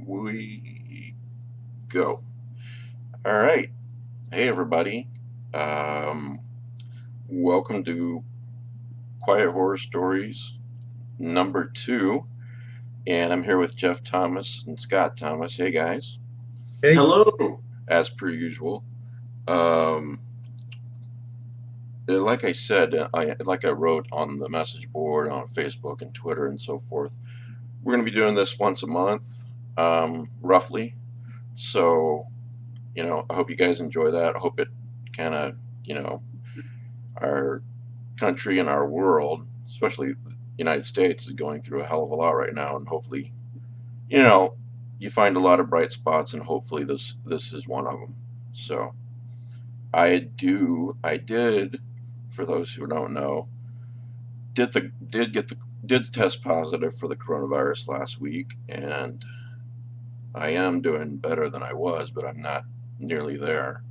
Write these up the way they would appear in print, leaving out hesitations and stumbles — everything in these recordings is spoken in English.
we go. All right. Hey, everybody. Um, Welcome to Quiet Horror Stories number 2. And I'm here with Jeff Thomas and Scott Thomas. Hey, guys. Hey, Hello. As per usual. Um, like I said, like I wrote on the message board on Facebook and Twitter and so forth, we're going to be doing this once a month, roughly. So, I hope you guys enjoy that. I hope it kind of, our country and our world, especially the United States, is going through a hell of a lot right now. And hopefully, you know, you find a lot of bright spots, and hopefully this is one of them. So, I did, for those who don't know, did test positive for the coronavirus last week, and I am doing better than I was, but I'm not nearly there.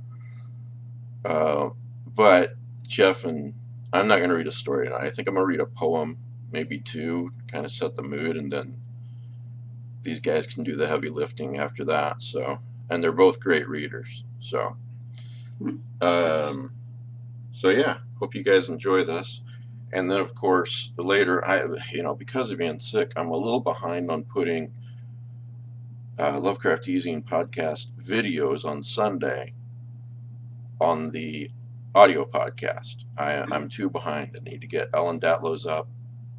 But Jeff and I'm not going to read a story tonight. I think I'm going to read a poem, maybe two, kind of set the mood, and then these guys can do the heavy lifting after that. So, and they're both great readers. So, so yeah, hope you guys enjoy this. And then, of course, later, because of being sick, I'm a little behind on putting Lovecraft eZine podcast videos on Sunday on the audio podcast. I'm too behind. I need to get Ellen Datlow's up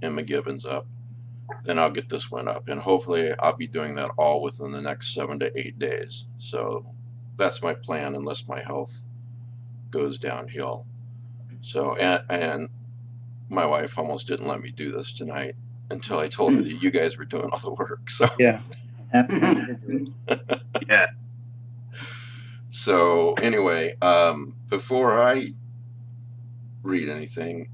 and McGibbon's up. Then I'll get this one up. And hopefully I'll be doing that all within the next 7 to 8 days. So that's my plan, unless my health goes downhill. So, and my wife almost didn't let me do this tonight until I told her that you guys were doing all the work. So yeah. Yeah. So anyway, before I read anything,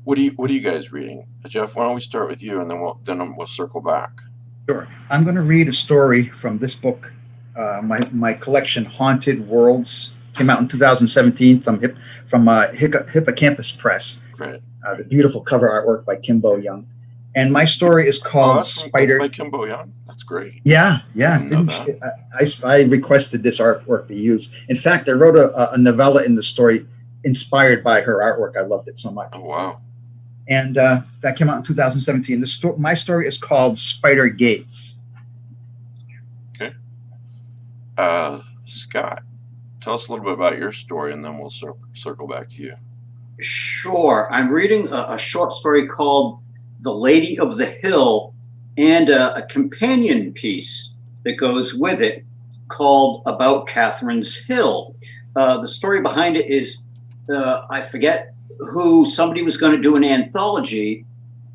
what are you guys reading? Jeff, why don't we start with you, and then we'll circle back. Sure. I'm going to read a story from this book. My collection, Haunted Worlds, came out in 2017 from Hippocampus Press. Right. The beautiful cover artwork by Kimbo Young. And my story is called Spider. By Kimbo Young. That's great. Yeah. I requested this artwork be used. In fact, I wrote a novella in the story inspired by her artwork. I loved it so much. Oh, wow. And that came out in 2017. My story is called Spider Gates. Okay. Scott, tell us a little bit about your story, and then we'll circle back to you. Sure. I'm reading a short story called The Lady of the Hill, and a companion piece that goes with it called About Catherine's Hill. The story behind it is, I forget somebody was going to do an anthology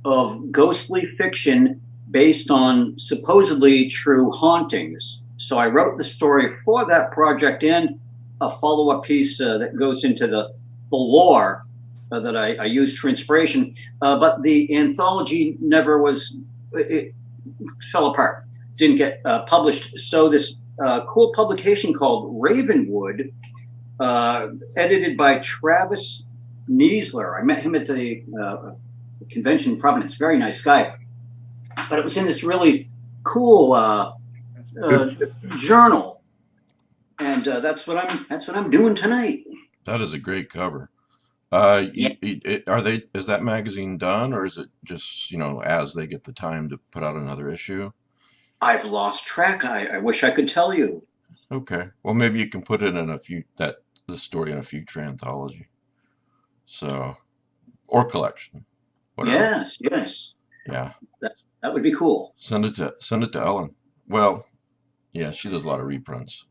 of ghostly fiction based on supposedly true hauntings. So I wrote the story for that project and a follow-up piece that goes into the lore that I used for inspiration. But the anthology it fell apart, didn't get published. So this cool publication called Ravenwood, edited by Travis Niesler. I met him at the convention in Providence. Very nice guy. But it was in this really cool journal, and that's what I'm doing tonight. That is a great cover. Yeah. Is that magazine done, or is it just, as they get the time to put out another issue? I've lost track. I wish I could tell you. Okay. Well, maybe you can put it in the story in a future anthology. So, or collection. Whatever. Yes. Yeah. That would be cool. Send it to Ellen. Well, yeah, she does a lot of reprints.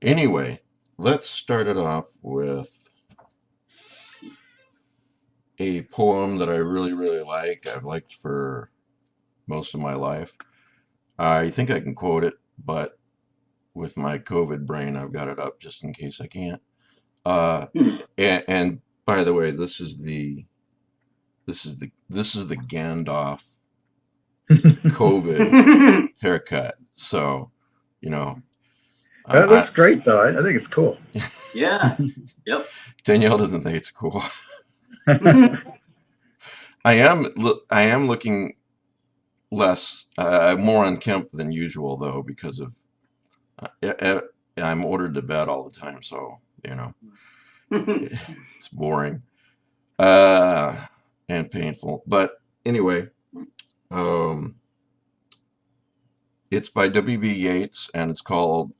Anyway, let's start it off with a poem that I really, really like. I've liked for most of my life. I think I can quote it, but with my COVID brain, I've got it up just in case I can't. And by the way, this is the Gandalf COVID haircut. So, That looks great, though. I think it's cool. Yeah. Yep. Danielle doesn't think it's cool. I am looking less, more unkempt than usual though, because of I'm ordered to bed all the time, so it's boring and painful. But anyway, it's by W.B. Yeats, and it's called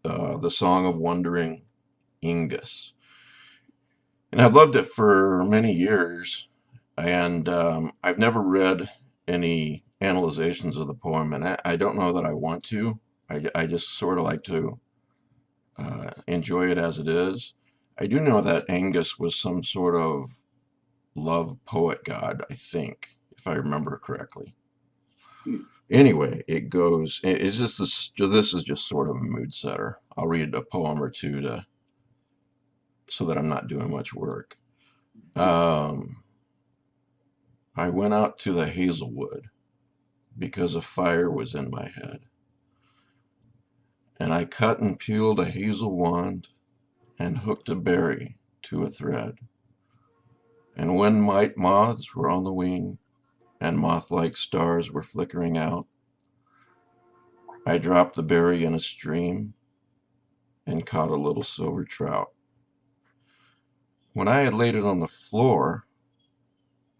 "The Song of Wandering Ingus." And I've loved it for many years, and I've never read any analyzations of the poem, and I don't know that I want to. I just sort of like to enjoy it as it is. I do know that Angus was some sort of love poet god, I think, if I remember correctly. Anyway, it goes. It's just this is just sort of a mood setter. I'll read a poem or two so that I'm not doing much work. I went out to the hazelwood because a fire was in my head. And I cut and peeled a hazel wand and hooked a berry to a thread. And when white moths were on the wing and moth-like stars were flickering out, I dropped the berry in a stream and caught a little silver trout. When I had laid it on the floor,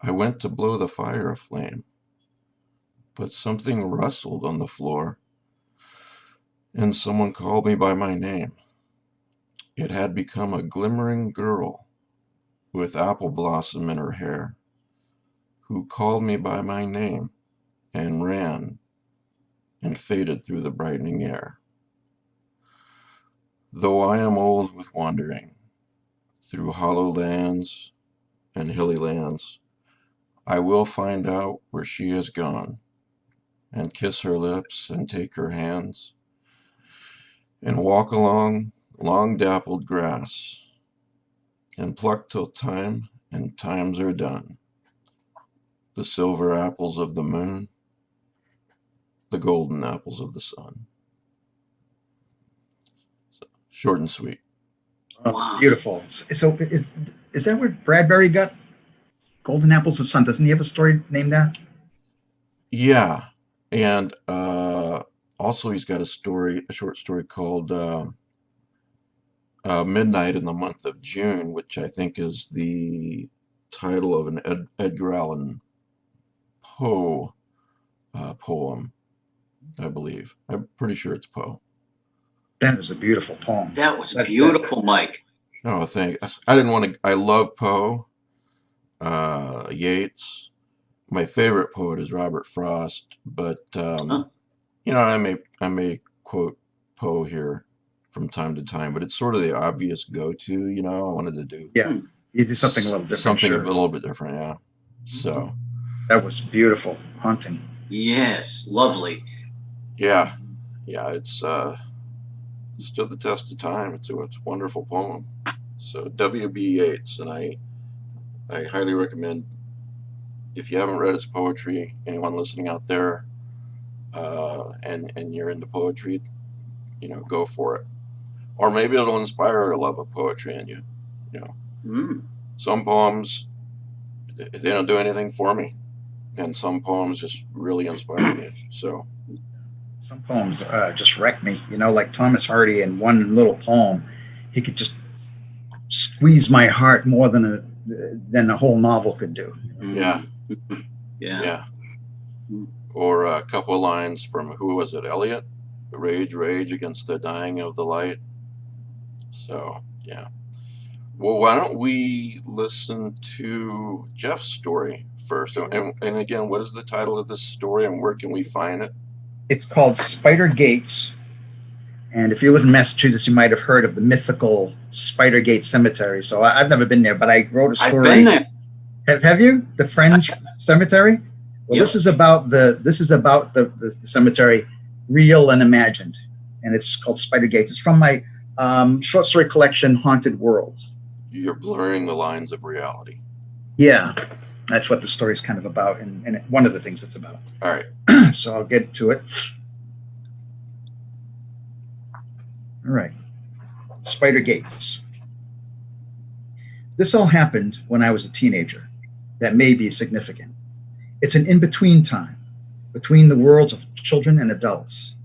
I went to blow the fire aflame, but something rustled on the floor, and someone called me by my name. It had become a glimmering girl with apple blossom in her hair, who called me by my name and ran and faded through the brightening air. Though I am old with wandering through hollow lands and hilly lands, I will find out where she has gone, and kiss her lips and take her hands, and walk along long dappled grass, and pluck till time and times are done, the silver apples of the moon, the golden apples of the sun. So, short and sweet. Oh, beautiful. So is that where Bradbury got Golden Apples of the Sun? Doesn't he have a story named that? Yeah, and also he's got a short story called Midnight in the Month of June, which I think is the title of an Edgar Allan Poe poem, I believe. I'm pretty sure it's Poe. That was a beautiful poem. That was beautiful, Mike. No, thanks. I didn't want to. I love Poe, Yeats. My favorite poet is Robert Frost, but I may quote Poe here from time to time, but it's sort of the obvious go-to. I wanted to do You did something a little different. Something a little bit different, yeah. So that was beautiful, haunting. Yes, lovely. Yeah, it's stood the test of time. It's a wonderful poem. So W.B. Yeats, and I highly recommend, if you haven't read his poetry, anyone listening out there, and you're into poetry, go for it. Or maybe it'll inspire a love of poetry in you. Some poems, they don't do anything for me, and some poems just really inspire me. So some poems just wreck me. Like Thomas Hardy, in one little poem, he could just squeeze my heart more than a whole novel could do. Yeah. Or a couple of lines from, who was it, Eliot? Rage, rage against the dying of the light. So, yeah. Well, why don't we listen to Jeff's story first? And again, what is the title of this story, and where can we find it? It's called Spider Gates. And if you live in Massachusetts, you might have heard of the mythical Spider Gate Cemetery. So I've never been there, but I wrote a story. I've been there. Have you? The Friends Cemetery? Well, Yep. this is about the cemetery, real and imagined, and it's called Spider Gates. It's from my short story collection, Haunted Worlds. You're blurring the lines of reality. Yeah, that's what the story is kind of about, and one of the things it's about. All right. So I'll get to it. All right. Spider Gates. This all happened when I was a teenager. that may be significant. It's an in-between time, between the worlds of children and adults,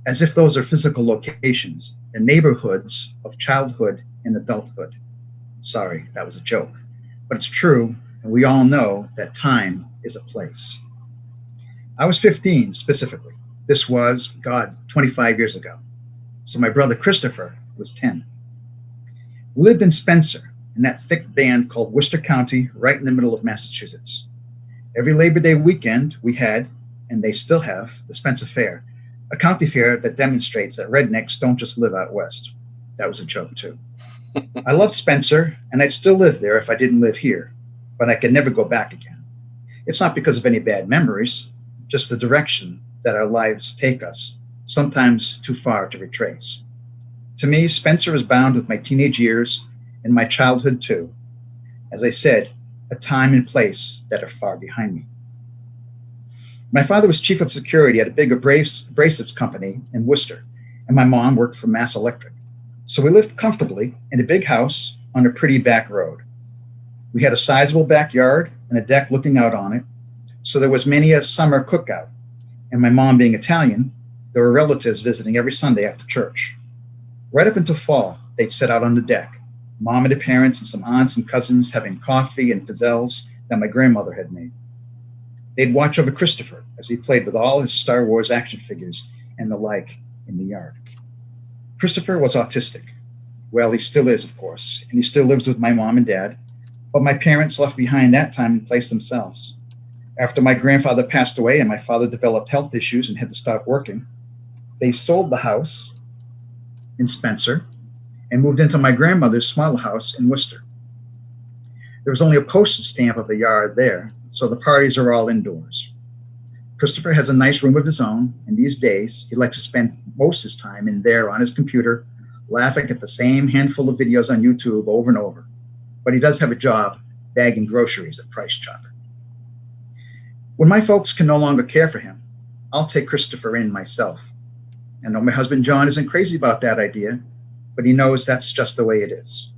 as if those are physical locations and neighborhoods of childhood and adulthood. Sorry, that was a joke. But it's true, and we all know that time is a place. I was 15 specifically. This was, 25 years ago. So my brother Christopher was 10. We lived in Spencer, in that thick band called Worcester County, right in the middle of Massachusetts. Every Labor Day weekend, we had, and they still have, the Spencer Fair, a county fair that demonstrates that rednecks don't just live out west. That was a joke, too. I loved Spencer, and I'd still live there if I didn't live here, but I could never go back again. It's not because of any bad memories, just the direction that our lives take us, sometimes too far to retrace. To me, Spencer is bound with my teenage years and my childhood, too. As I said, a time and place that are far behind me. My father was chief of security at a big abrasives company in Worcester, and my mom worked for Mass Electric. So we lived comfortably in a big house on a pretty back road. We had a sizable backyard and a deck looking out on it, so there was many a summer cookout. And my mom being Italian, there were relatives visiting every Sunday after church. Right up until fall, they'd sit out on the deck, mom and the parents and some aunts and cousins having coffee and pizzelles that my grandmother had made. They'd watch over Christopher as he played with all his Star Wars action figures and the like in the yard. Christopher was autistic. Well, he still is, of course, and he still lives with my mom and dad, but my parents left behind that time and place themselves. After my grandfather passed away and my father developed health issues and had to stop working, they sold the house in Spencer and moved into my grandmother's small house in Worcester. There was only a postage stamp of a yard there, so the parties are all indoors. Christopher has a nice room of his own, and these days he likes to spend most of his time in there on his computer, laughing at the same handful of videos on YouTube over and over. But he does have a job bagging groceries at Price Chopper. When my folks can no longer care for him, I'll take Christopher in myself. I know my husband John isn't crazy about that idea, but he knows that's just the way it is.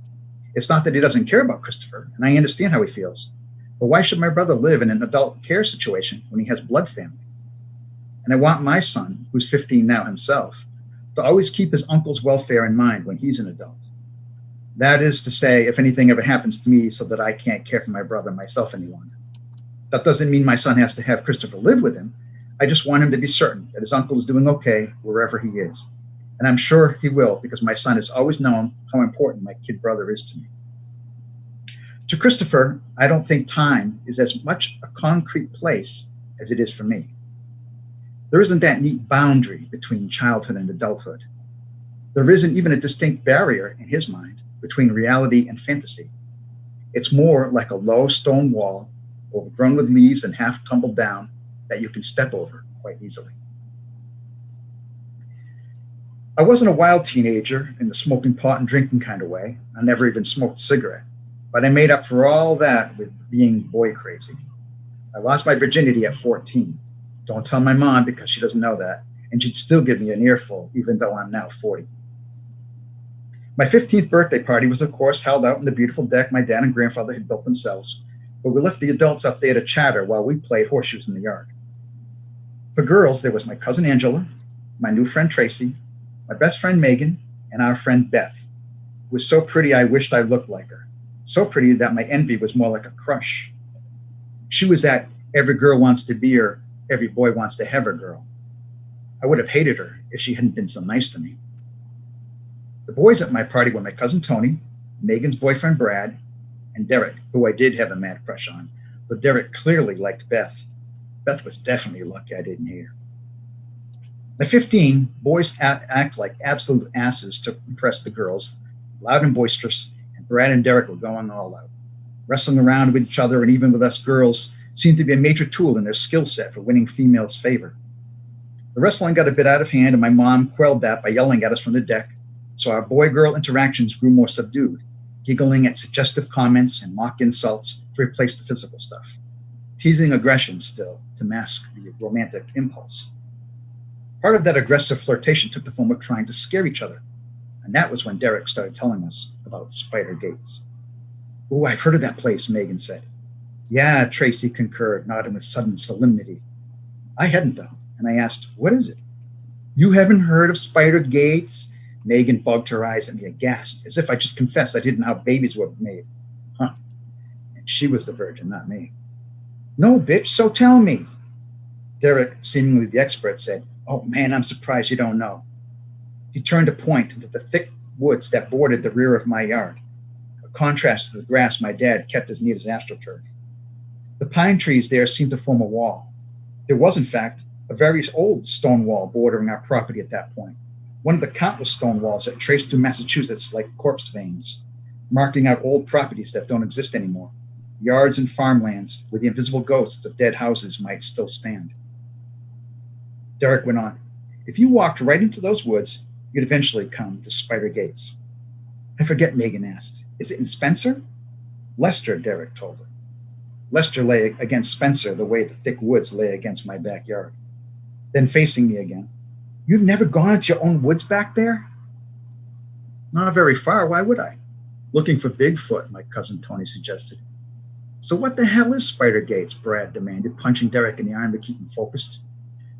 It's not that he doesn't care about Christopher, and I understand how he feels. But why should my brother live in an adult care situation when he has blood family? And I want my son, who's 15 now himself, to always keep his uncle's welfare in mind when he's an adult. That is to say, if anything ever happens to me so that I can't care for my brother myself any longer. That doesn't mean my son has to have Christopher live with him. I just want him to be certain that his uncle is doing okay wherever he is. And I'm sure he will, because my son has always known how important my kid brother is to me. To Christopher, I don't think time is as much a concrete place as it is for me. There isn't that neat boundary between childhood and adulthood. There isn't even a distinct barrier in his mind between reality and fantasy. It's more like a low stone wall overgrown with leaves and half tumbled down that you can step over quite easily. I wasn't a wild teenager in the smoking pot and drinking kind of way. I never even smoked a cigarette. But I made up for all that with being boy crazy. I lost my virginity at 14. Don't tell my mom because she doesn't know that, and she'd still give me an earful even though I'm now 40. My 15th birthday party was, of course, held out on the beautiful deck my dad and grandfather had built themselves, but we left the adults up there to chatter while we played horseshoes in the yard. For girls, there was my cousin Angela, my new friend Tracy, my best friend Megan, and our friend Beth, who was so pretty I wished I looked like her. So pretty that my envy was more like a crush. She was that every girl wants to be her, every boy wants to have her girl. I would have hated her if she hadn't been so nice to me. The boys at my party were my cousin Tony, Megan's boyfriend Brad, and Derek, who I did have a mad crush on, though Derek clearly liked Beth. Beth was definitely lucky I didn't hate her. At 15, boys act like absolute asses to impress the girls, loud and boisterous, and Brad and Derek were going all out. Wrestling around with each other and even with us girls seemed to be a major tool in their skill set for winning females' favor. The wrestling got a bit out of hand, and my mom quelled that by yelling at us from the deck, so our boy-girl interactions grew more subdued, giggling at suggestive comments and mock insults to replace the physical stuff, teasing aggression still to mask the romantic impulse. Part of that aggressive flirtation took the form of trying to scare each other, and that was when Derek started telling us about Spider Gates. "Oh, I've heard of that place," Megan said. Yeah, Tracy concurred, nodding with sudden solemnity. I hadn't, though, and I asked, what is it? You haven't heard of spider gates? Megan bugged her eyes at me aghast, as if I just confessed I didn't know how babies were made. Huh. And she was the virgin, not me. No, bitch, so tell me. Derek, seemingly the expert, said, oh man, I'm surprised you don't know. He turned to point into the thick woods that bordered the rear of my yard, a contrast to the grass my dad kept as neat as astroturf. The pine trees there seemed to form a wall. There was, in fact, a very old stone wall bordering our property at that point, one of the countless stone walls that traced through Massachusetts like corpse veins, marking out old properties that don't exist anymore, yards and farmlands where the invisible ghosts of dead houses might still stand. Derek went on, if you walked right into those woods, you'd eventually come to Spider Gates. I forget, Megan asked, is it in Spencer? Lester, Derek told her. Lester lay against Spencer the way the thick woods lay against my backyard. Then facing me again, you've never gone into your own woods back there? Not very far, why would I? Looking for Bigfoot, my cousin Tony suggested. So what the hell is Spider Gates? Brad demanded, punching Derek in the arm to keep him focused.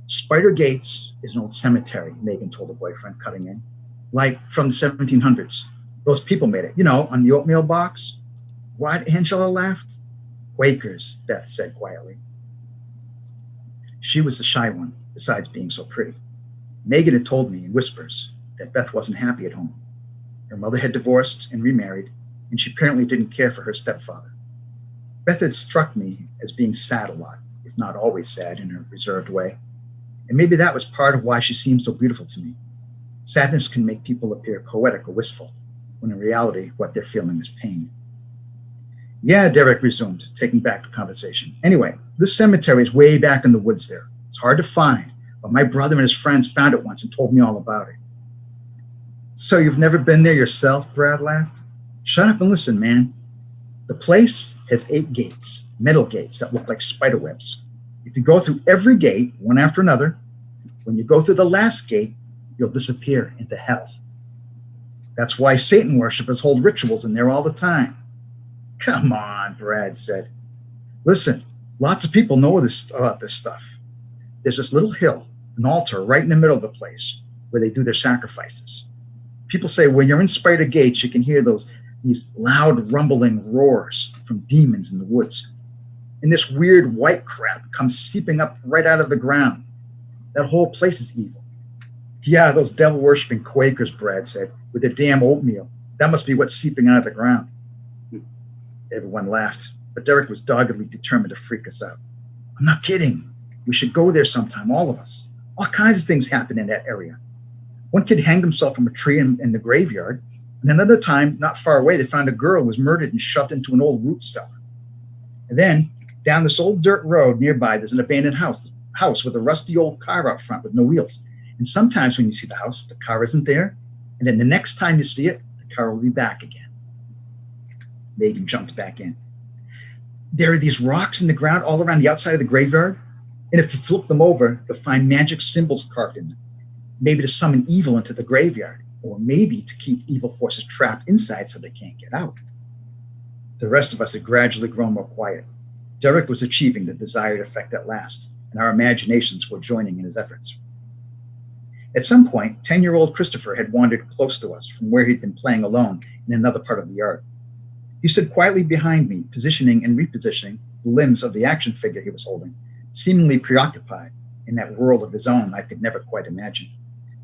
Spider Gates is an old cemetery, Megan told her boyfriend, cutting in. Like from the 1700s. Those people made it, on the oatmeal box. What? Angela laughed. Quakers, Beth said quietly. She was the shy one, besides being so pretty. Megan had told me in whispers that Beth wasn't happy at home. Her mother had divorced and remarried, and she apparently didn't care for her stepfather. Beth had struck me as being sad a lot, if not always sad in her reserved way. And maybe that was part of why she seemed so beautiful to me. Sadness can make people appear poetic or wistful, when in reality, what they're feeling is pain. Yeah, Derek resumed, taking back the conversation. Anyway, this cemetery is way back in the woods there. It's hard to find, but my brother and his friends found it once and told me all about it. So you've never been there yourself? Brad laughed. Shut up and listen, man. The place has 8 gates, metal gates that look like spider webs. If you go through every gate, one after another, when you go through the last gate, you'll disappear into hell. That's why Satan worshippers hold rituals in there all the time. Come on, Brad said. Listen, lots of people know about this stuff. There's this little hill, an altar right in the middle of the place where they do their sacrifices. People say when you're in Spider Gates, you can hear these loud rumbling roars from demons in the woods. And this weird white crap comes seeping up right out of the ground. That whole place is evil. Yeah, those devil-worshipping Quakers, Brad said, with their damn oatmeal. That must be what's seeping out of the ground. Everyone laughed, but Derek was doggedly determined to freak us out. I'm not kidding. We should go there sometime, all of us. All kinds of things happen in that area. One kid hanged himself from a tree in the graveyard, and another time, not far away, they found a girl who was murdered and shoved into an old root cellar. And then, down this old dirt road nearby, there's an abandoned house with a rusty old car out front with no wheels. And sometimes when you see the house, the car isn't there, and then the next time you see it, the car will be back again. Megan jumped back in. There are these rocks in the ground all around the outside of the graveyard, and if you flip them over, you'll find magic symbols carved in them, maybe to summon evil into the graveyard, or maybe to keep evil forces trapped inside so they can't get out. The rest of us had gradually grown more quiet. Derek was achieving the desired effect at last, and our imaginations were joining in his efforts. At some point, 10-year-old Christopher had wandered close to us from where he'd been playing alone in another part of the yard. He stood quietly behind me, positioning and repositioning the limbs of the action figure he was holding, seemingly preoccupied in that world of his own I could never quite imagine.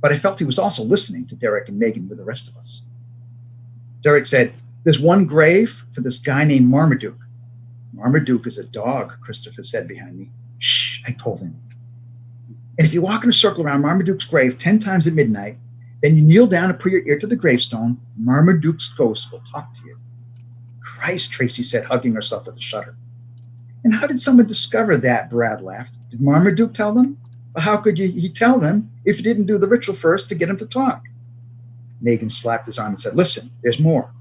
But I felt he was also listening to Derek and Megan with the rest of us. Derek said, there's one grave for this guy named Marmaduke. Marmaduke is a dog, Christopher said behind me. Shh, I told him. And if you walk in a circle around Marmaduke's grave 10 times at midnight, then you kneel down and put your ear to the gravestone, Marmaduke's ghost will talk to you. Christ, Tracy said, hugging herself at the shutter. And how did someone discover that? Brad laughed. Did Marmaduke tell them? Or how could he tell them if you didn't do the ritual first to get him to talk? Megan slapped his arm and said, listen, there's more.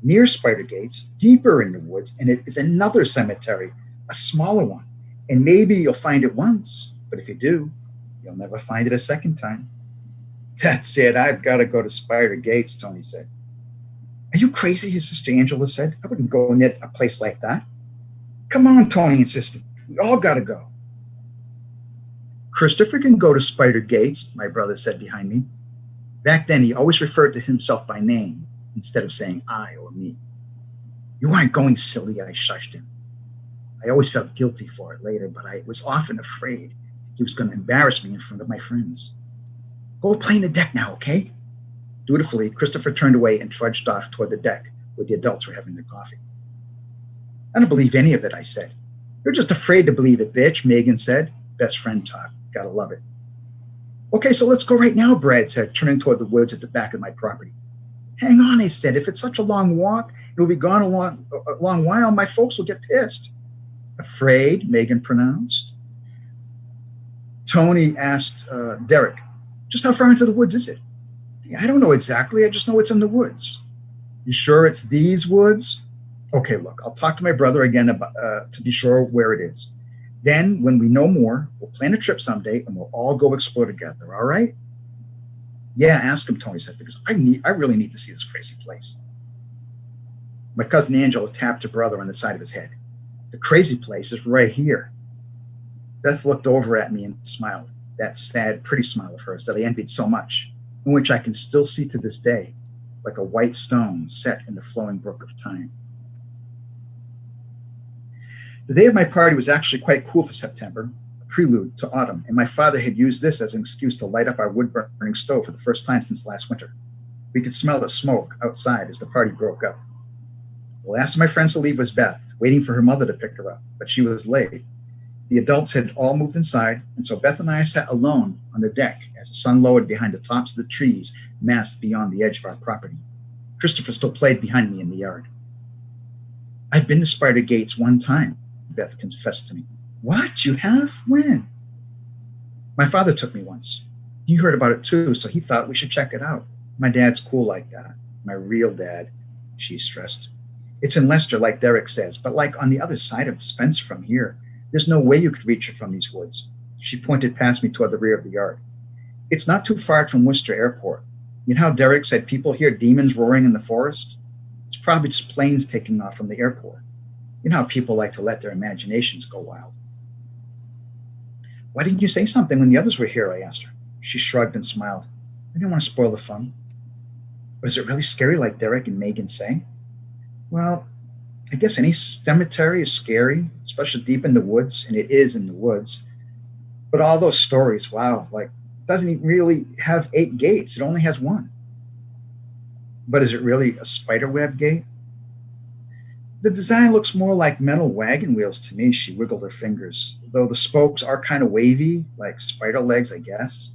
Near Spider Gates, deeper in the woods, and it is another cemetery, a smaller one. And maybe you'll find it once, but if you do, you'll never find it a second time. That's it. I've got to go to Spider Gates, Tony said. Are you crazy? His sister Angela said. I wouldn't go near a place like that. Come on, Tony insisted. We all got to go. Christopher can go to Spider Gates, my brother said behind me. Back then, he always referred to himself by name instead of saying I or me. You aren't going, silly, I shushed him. I always felt guilty for it later, but I was often afraid he was going to embarrass me in front of my friends. Go play in the deck now, okay? Dutifully, Christopher turned away and trudged off toward the deck where the adults were having their coffee. I don't believe any of it, I said. You're just afraid to believe it, bitch, Megan said. Best friend talk. Gotta love it. Okay, so let's go right now, Brad said, turning toward the woods at the back of my property. Hang on, I said. If it's such a long walk, it will be gone a long while. My folks will get pissed. Afraid, Megan pronounced. Tony asked Derek, just how far into the woods is it? I don't know exactly. I just know it's in the woods. You sure it's these woods? Okay, look, I'll talk to my brother again to be sure where it is. Then, when we know more, we'll plan a trip someday and we'll all go explore together, all right? Yeah, ask him, Tony said, because I really need to see this crazy place. My cousin Angela tapped her brother on the side of his head. The crazy place is right here. Beth looked over at me and smiled, that sad, pretty smile of hers that I envied so much, and which I can still see to this day, like a white stone set in the flowing brook of time. The day of my party was actually quite cool for September, a prelude to autumn, and my father had used this as an excuse to light up our wood-burning stove for the first time since last winter. We could smell the smoke outside as the party broke up. The last of my friends to leave was Beth, waiting for her mother to pick her up, but she was late. The adults had all moved inside, and so Beth and I sat alone on the deck as the sun lowered behind the tops of the trees massed beyond the edge of our property. Christopher still played behind me in the yard. I've been to Spider Gates one time, Beth confessed to me. What? You have? When? My father took me once. He heard about it too, so he thought we should check it out. My dad's cool like that. My real dad, she stressed. It's in Leicester, like Derek says, but like on the other side of Spence from here. There's no way you could reach it from these woods. She pointed past me toward the rear of the yard. It's not too far from Worcester Airport. You know how Derek said people hear demons roaring in the forest? It's probably just planes taking off from the airport. You know how people like to let their imaginations go wild. Why didn't you say something when the others were here? I asked her. She shrugged and smiled. I didn't want to spoil the fun. But is it really scary like Derek and Megan say? Well, I guess any cemetery is scary, especially deep in the woods, and it is in the woods. But all those stories, wow, like, it doesn't really have 8 gates. It only has 1. But is it really a spiderweb gate? The design looks more like metal wagon wheels to me, she wiggled her fingers, though the spokes are kind of wavy, like spider legs, I guess.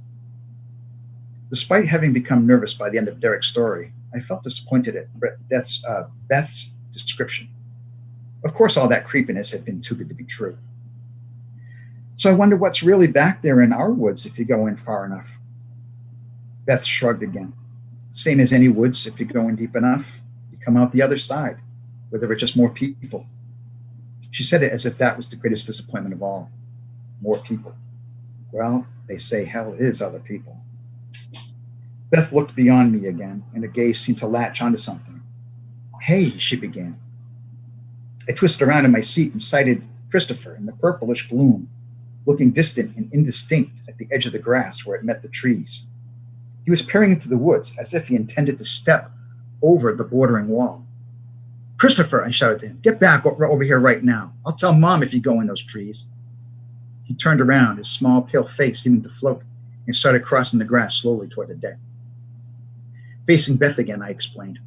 Despite having become nervous by the end of Derek's story, I felt disappointed at Beth's description. Of course, all that creepiness had been too good to be true. So I wonder what's really back there in our woods if you go in far enough. Beth shrugged again. Same as any woods, if you go in deep enough, you come out the other side, where there are just more people. She said it as if that was the greatest disappointment of all. More people. Well, they say hell is other people. Beth looked beyond me again, and her gaze seemed to latch onto something. Hey, she began. I twisted around in my seat and sighted Christopher in the purplish gloom, looking distant and indistinct at the edge of the grass where it met the trees. He was peering into the woods as if he intended to step over the bordering wall. Christopher, I shouted to him, get back over here right now. I'll tell Mom if you go in those trees. He turned around, his small, pale face seeming to float, and started crossing the grass slowly toward the deck. Facing Beth again, I explained.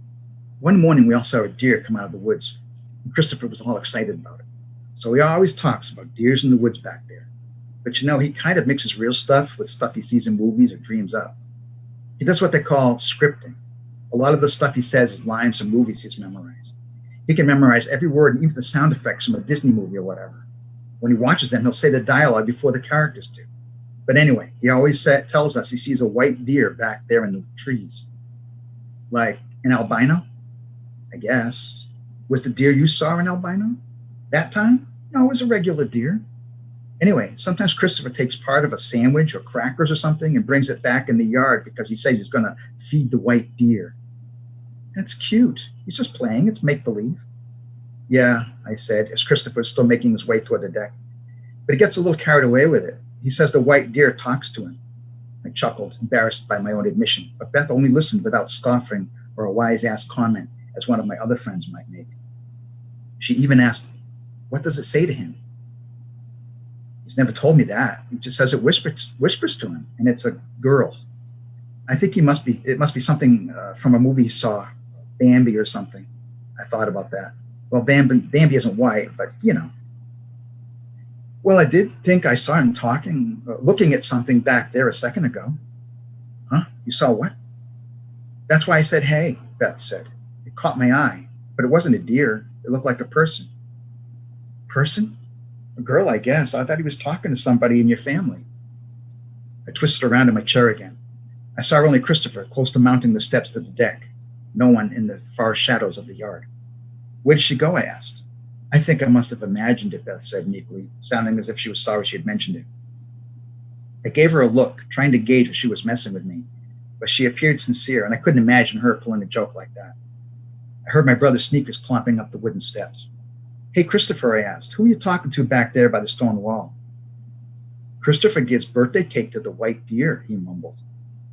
One morning we all saw a deer come out of the woods, and Christopher was all excited about it. So he always talks about deers in the woods back there. But you know, he kind of mixes real stuff with stuff he sees in movies or dreams up. He does what they call scripting. A lot of the stuff he says is lines from movies he's memorized. He can memorize every word and even the sound effects from a Disney movie or whatever. When he watches them, he'll say the dialogue before the characters do. But anyway, he always tells us he sees a white deer back there in the trees. Like an albino? I guess. Was the deer you saw an albino? That time? No, it was a regular deer. Anyway, sometimes Christopher takes part of a sandwich or crackers or something and brings it back in the yard because he says he's going to feed the white deer. That's cute. He's just playing. It's make-believe. Yeah, I said, as Christopher was still making his way toward the deck. But he gets a little carried away with it. He says the white deer talks to him. I chuckled, embarrassed by my own admission, but Beth only listened without scoffing or a wise-ass comment, as one of my other friends might make. She even asked, "What does it say to him?" He's never told me that. He just says it whispers to him, and it's a girl. I think it must be something from a movie he saw, Bambi or something. I thought about that. Well, Bambi isn't white, but you know. Well, I did think I saw him looking at something back there a second ago. Huh? You saw what? That's why I said, hey, Beth said. It caught my eye, but it wasn't a deer. It looked like a person. Person? A girl, I guess. I thought he was talking to somebody in your family. I twisted around in my chair again. I saw only Christopher close to mounting the steps to the deck. No one in the far shadows of the yard. Where did she go? I asked. I think I must have imagined it, Beth said meekly, sounding as if she was sorry she had mentioned it. I gave her a look, trying to gauge if she was messing with me, but she appeared sincere, and I couldn't imagine her pulling a joke like that. I heard my brother's sneakers clomping up the wooden steps. Hey, Christopher, I asked, who are you talking to back there by the stone wall? Christopher gives birthday cake to the white deer, he mumbled,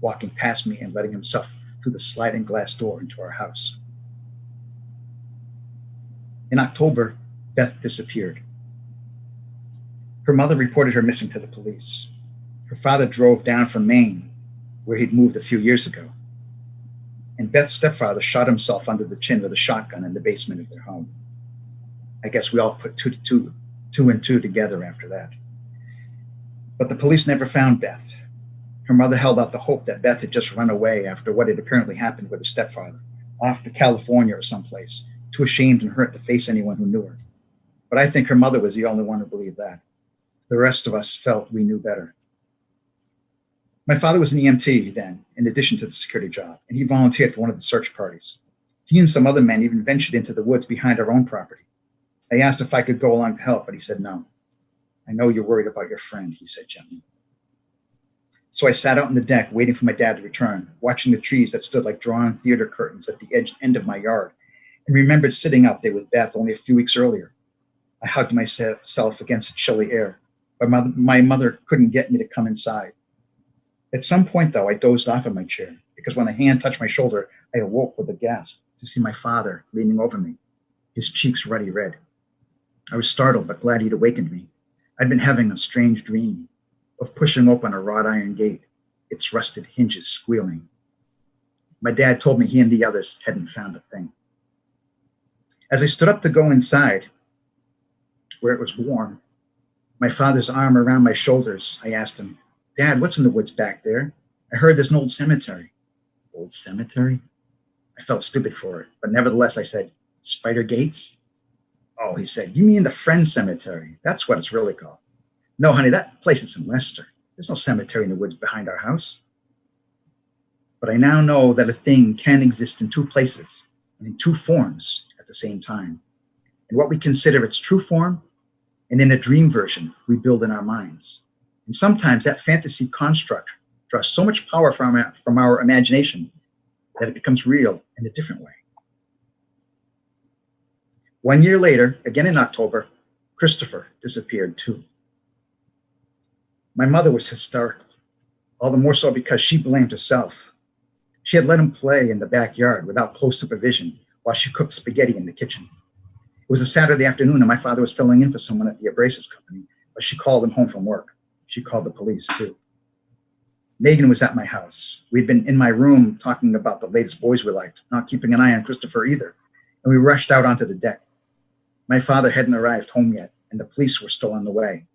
walking past me and letting himself through the sliding glass door into our house. In October, Beth disappeared. Her mother reported her missing to the police. Her father drove down from Maine, where he'd moved a few years ago. And Beth's stepfather shot himself under the chin with a shotgun in the basement of their home. I guess we all put two and two together after that. But the police never found Beth. Her mother held out the hope that Beth had just run away after what had apparently happened with her stepfather, off to California or someplace, too ashamed and hurt to face anyone who knew her. But I think her mother was the only one who believed that. The rest of us felt we knew better. My father was an EMT then, in addition to the security job, and he volunteered for one of the search parties. He and some other men even ventured into the woods behind our own property. I asked if I could go along to help, but he said no. I know you're worried about your friend, he said gently. So I sat out on the deck waiting for my dad to return, watching the trees that stood like drawn theater curtains at the end of my yard, and remembered sitting out there with Beth only a few weeks earlier. I hugged myself against the chilly air, but my mother couldn't get me to come inside. At some point, though, I dozed off in my chair, because when a hand touched my shoulder, I awoke with a gasp to see my father leaning over me, his cheeks ruddy red. I was startled, but glad he'd awakened me. I'd been having a strange dream of pushing open a wrought iron gate, its rusted hinges squealing. My dad told me he and the others hadn't found a thing. As I stood up to go inside, where it was warm, my father's arm around my shoulders, I asked him, Dad, what's in the woods back there? I heard there's an old cemetery. Old cemetery? I felt stupid for it, but nevertheless I said, Spider Gates? Oh, he said, you mean the Friend Cemetery? That's what it's really called. No, honey, that place is in Leicester. There's no cemetery in the woods behind our house. But I now know that a thing can exist in two places and in two forms at the same time. In what we consider its true form, and in a dream version we build in our minds. And sometimes that fantasy construct draws so much power from our imagination that it becomes real in a different way. 1 year later, again in October, Christopher disappeared too. My mother was hysterical, all the more so because she blamed herself. She had let him play in the backyard without close supervision while she cooked spaghetti in the kitchen. It was a Saturday afternoon and my father was filling in for someone at the abrasives company, but she called him home from work. She called the police too. Megan was at my house. We'd been in my room talking about the latest boys we liked, not keeping an eye on Christopher either, and we rushed out onto the deck. My father hadn't arrived home yet, and the police were still on the way.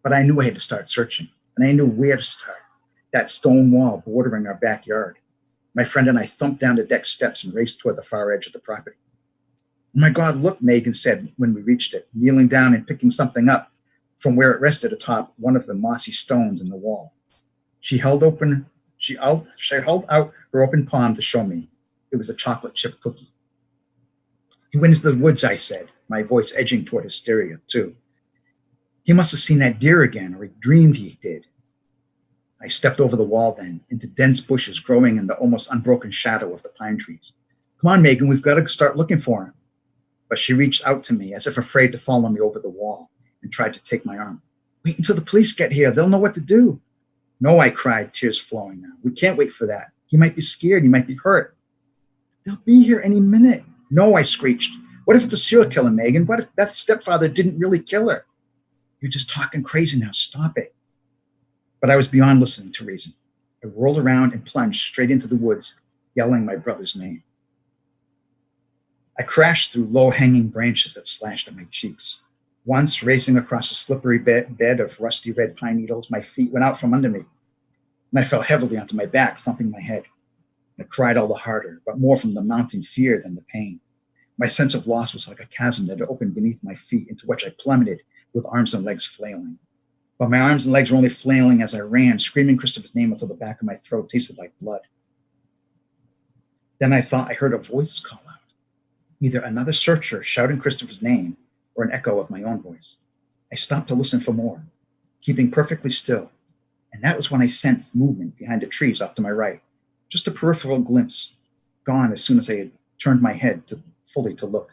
But I knew I had to start searching, and I knew where to start. That stone wall bordering our backyard. My friend and I thumped down the deck steps and raced toward the far edge of the property. Oh my God, look, Megan said when we reached it, kneeling down and picking something up from where it rested atop one of the mossy stones in the wall. She held out her open palm to show me. It was a chocolate chip cookie. He went into the woods, I said, my voice edging toward hysteria, too. He must have seen that deer again, or he dreamed he did. I stepped over the wall then, into dense bushes growing in the almost unbroken shadow of the pine trees. Come on, Megan, we've got to start looking for him. but she reached out to me as if afraid to follow me over the wall and tried to take my arm. Wait until the police get here. They'll know what to do. No, I cried, tears flowing now. We can't wait for that. He might be scared. He might be hurt. They'll be here any minute. No, I screeched. What if it's a serial killer, Megan? What if Beth's stepfather didn't really kill her? You're just talking crazy now. Stop it. But I was beyond listening to reason. I rolled around and plunged straight into the woods, yelling my brother's name. I crashed through low-hanging branches that slashed at my cheeks. Once, racing across a slippery bed of rusty red pine needles, my feet went out from under me, and I fell heavily onto my back, thumping my head. I cried all the harder, but more from the mounting fear than the pain. My sense of loss was like a chasm that had opened beneath my feet, into which I plummeted with arms and legs flailing. But my arms and legs were only flailing as I ran, screaming Christopher's name until the back of my throat tasted like blood. Then I thought I heard a voice call out, either another searcher shouting Christopher's name or an echo of my own voice. I stopped to listen for more, keeping perfectly still, and that was when I sensed movement behind the trees off to my right, just a peripheral glimpse, gone as soon as I had turned my head fully to look.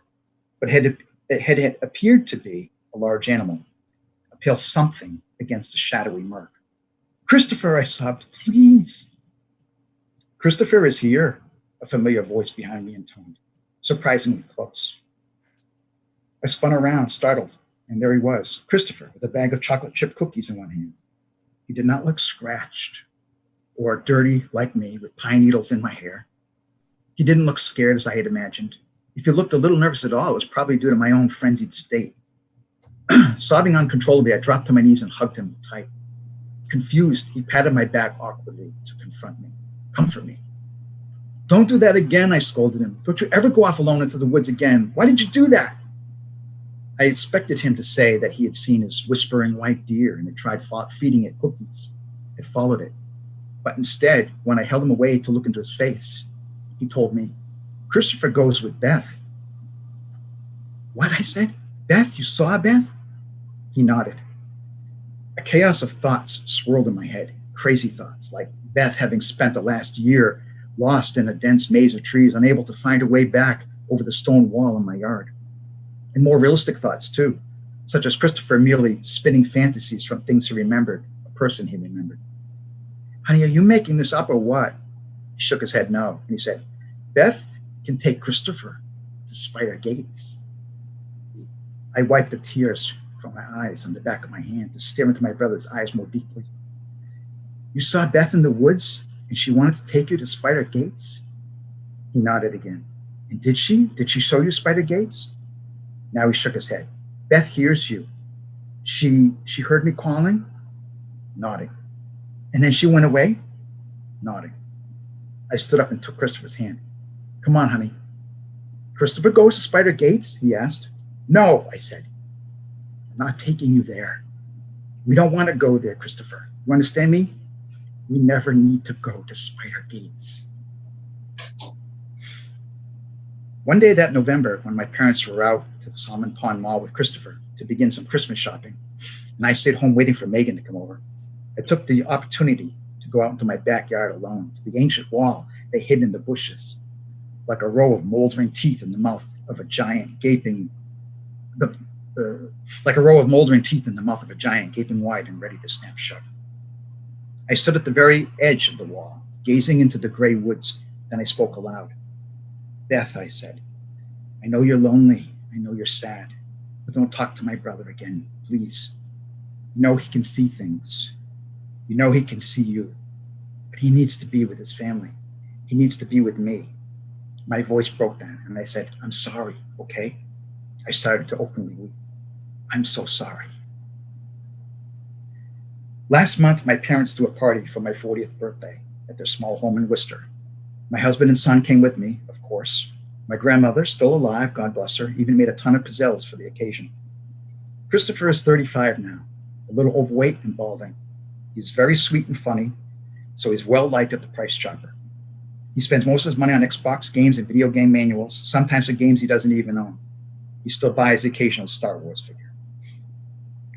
But it had appeared to be a large animal, a pale something against the shadowy murk. Christopher, I sobbed, please. Christopher is here, a familiar voice behind me intoned, surprisingly close. I spun around, startled, and there he was, Christopher, with a bag of chocolate chip cookies in one hand. He did not look scratched or dirty like me with pine needles in my hair. He didn't look scared as I had imagined. If he looked a little nervous at all, it was probably due to my own frenzied state. Sobbing uncontrollably, I dropped to my knees and hugged him tight. Confused, he patted my back awkwardly to comfort me. Don't do that again, I scolded him. Don't you ever go off alone into the woods again. Why did you do that? I expected him to say that he had seen his whispering white deer and had tried feeding it cookies, had followed it. But instead, when I held him away to look into his face, he told me, Christopher goes with Beth. What? I said. Beth? You saw Beth? He nodded. A chaos of thoughts swirled in my head, crazy thoughts, like Beth having spent the last year lost in a dense maze of trees, unable to find her way back over the stone wall in my yard. And more realistic thoughts, too, such as Christopher merely spinning fantasies from things he remembered, a person he remembered. Honey, are you making this up or what? He shook his head no, and he said, Beth can take Christopher to Spider Gates. I wiped the tears from my eyes on the back of my hand to stare into my brother's eyes more deeply. You saw Beth in the woods and she wanted to take you to Spider Gates? He nodded again. And did she? Did she show you Spider Gates? Now he shook his head. Beth hears you. She heard me calling? Nodding. And then she went away? Nodding. I stood up and took Christopher's hand. Come on, honey. Christopher goes to Spider Gates? He asked. No, I said. I'm not taking you there. We don't want to go there, Christopher. You understand me? We never need to go to Spider Gates. One day that November, when my parents were out to the Salmon Pond Mall with Christopher to begin some Christmas shopping, and I stayed home waiting for Megan to come over, I took the opportunity to go out into my backyard alone, to the ancient wall they hid in the bushes, like a row of moldering teeth in the mouth of a giant gaping wide and ready to snap shut. I stood at the very edge of the wall, gazing into the gray woods. Then I spoke aloud. Beth, I said, I know you're lonely. I know you're sad. But don't talk to my brother again, please. You know he can see things. You know he can see you. But he needs to be with his family. He needs to be with me. My voice broke down, and I said, I'm sorry, okay? I started to openly weep. I'm so sorry. Last month, my parents threw a party for my 40th birthday at their small home in Worcester. My husband and son came with me, of course. My grandmother, still alive, God bless her, even made a ton of pizzelles for the occasion. Christopher is 35 now, a little overweight and balding. He's very sweet and funny, so he's well liked at the Price Chopper. He spends most of his money on Xbox games and video game manuals, sometimes the games he doesn't even own. He still buys the occasional Star Wars figure.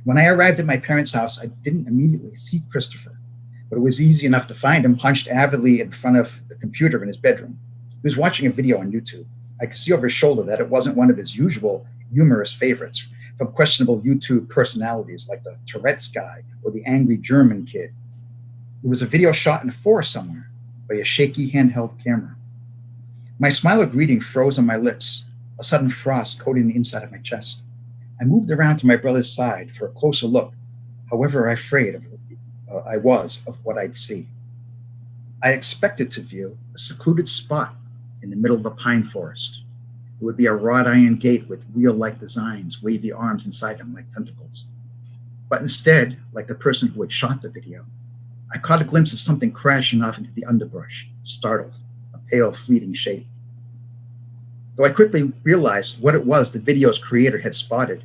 When I arrived at my parents' house, I didn't immediately see Christopher, but it was easy enough to find him hunched avidly in front of the computer in his bedroom. He was watching a video on YouTube. I could see over his shoulder that it wasn't one of his usual humorous favorites from questionable YouTube personalities like the Tourette's guy or the angry German kid. It was a video shot in a forest somewhere by a shaky handheld camera. My smile of greeting froze on my lips, a sudden frost coating the inside of my chest. I moved around to my brother's side for a closer look, however afraid I was of what I'd see. I expected to view a secluded spot in the middle of a pine forest. It would be a wrought iron gate with wheel-like designs, wavy arms inside them like tentacles. But instead, like the person who had shot the video, I caught a glimpse of something crashing off into the underbrush, startled, a pale, fleeting shape. Though I quickly realized what it was the video's creator had spotted,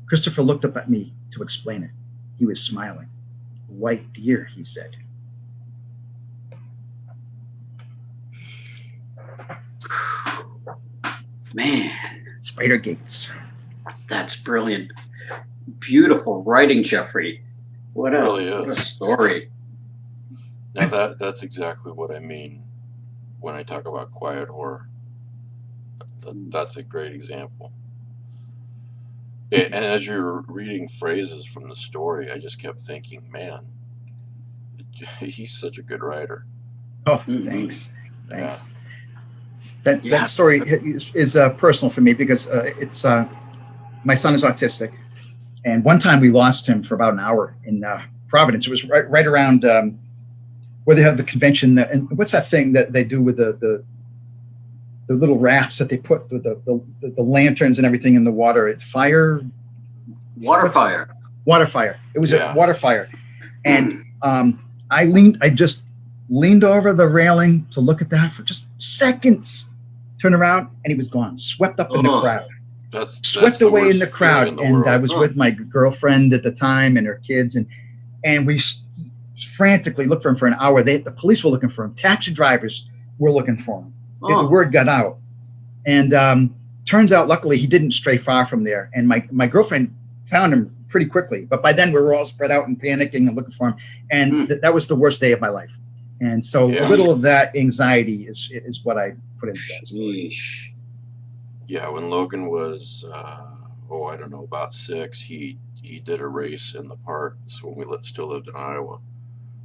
Christopher looked up at me to explain it. He was smiling. "White deer," he said. Man, Spider gates. that's brilliant. Beautiful writing, Jeffrey. What It a, really what a is. story. Now that's exactly what I mean when I talk about quiet horror. That's a great example. And as you're reading phrases from the story, I just kept thinking, man, he's such a good writer. Oh, thanks. Thanks. Yeah. That story is personal for me because it's my son is autistic, and one time we lost him for about an hour in Providence. It was right around where they have the convention. And what's that thing that they do with the little rafts that they put the lanterns and everything in the water? It's fire. Water fire. Water fire. It was Yeah. a water fire, and I just leaned over the railing to look at that for just seconds. Turned around and he was gone, swept up in the crowd. Swept the away worst in the crowd. feeling in the And world. I was with my girlfriend at the time and her kids, and we frantically looked for him for an hour. The police were looking for him. Taxi drivers were looking for him. The word got out. And turns out, luckily, he didn't stray far from there. And my girlfriend found him pretty quickly. But by then, we were all spread out and panicking and looking for him. And that was the worst day of my life. And so a little of that anxiety is what I put into that story. Yeah, when Logan was, I don't know, about 6, he did a race in the park. So when we still lived in Iowa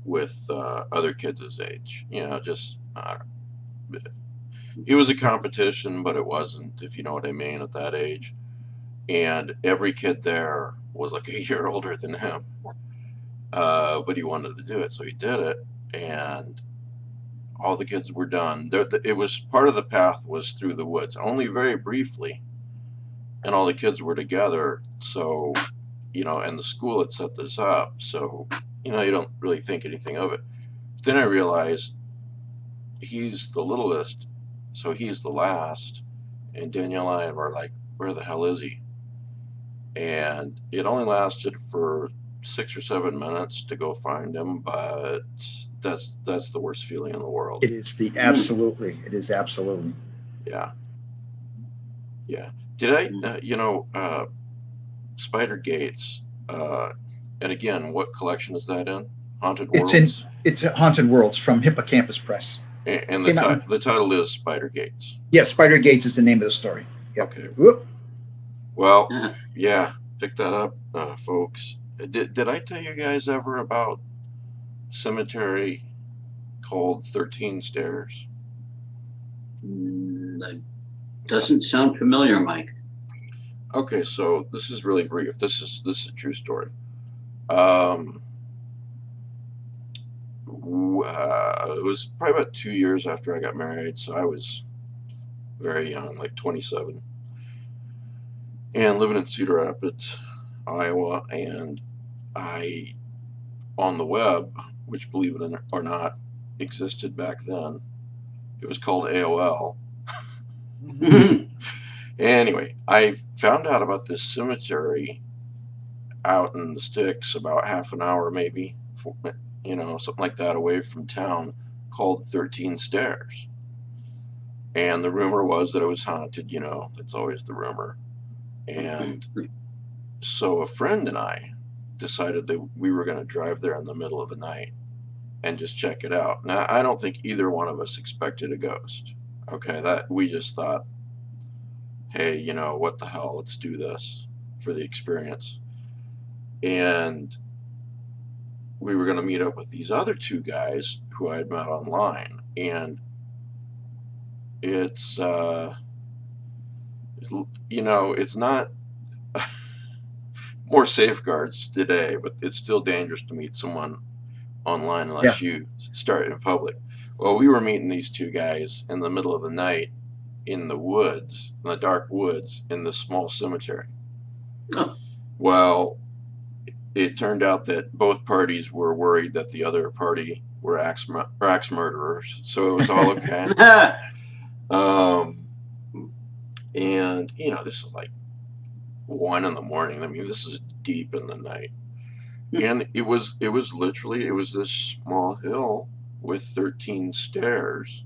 with other kids his age. You know, just it was a competition, but it wasn't, if you know what I mean, at that age. And every kid there was like a year older than him, but he wanted to do it, so he did it. And all the kids were done. It was part of the path was through the woods, only very briefly, and all the kids were together. So, and the school had set this up, so you don't really think anything of it. Then I realized he's the littlest, so he's the last, and Danielle and I are like, where the hell is he? And it only lasted for 6 or 7 minutes to go find him, but that's the worst feeling in the world. It is absolutely. Yeah. Did I, Spider Gates, and again, what collection is that in? Haunted Worlds? It's Haunted Worlds from Hippocampus Press. And the title is Spider Gates. Yes, Spider Gates is the name of the story. Yep. Okay. Whoop. Well, yeah, pick that up, folks. Did I tell you guys ever about a cemetery called 13 Stairs? That doesn't sound familiar, Mike. Okay, so this is really brief. This is a true story. It was probably about 2 years after I got married, so I was very young, like 27, and living in Cedar Rapids, Iowa. And I, on the web, which, believe it or not, existed back then, it was called AOL. Anyway, I found out about this cemetery out in the sticks, about half an hour maybe, something like that, away from town, called 13 Stairs. And the rumor was that it was haunted. That's always the rumor. And so a friend and I decided that we were going to drive there in the middle of the night and just check it out. Now, I don't think either one of us expected a ghost. Okay, that we just thought hey, what the hell? Let's do this for the experience. And we were going to meet up with these other two guys who I had met online. And it's, it's not more safeguards today, but it's still dangerous to meet someone online unless you start in public. Well, we were meeting these two guys in the middle of the night in the woods, in the dark woods, in this small cemetery. Oh. Well, it turned out that both parties were worried that the other party were axe murderers, so it was all okay. And this is like 1 a.m. I mean, this is deep in the night, and it was literally this small hill with 13 stairs,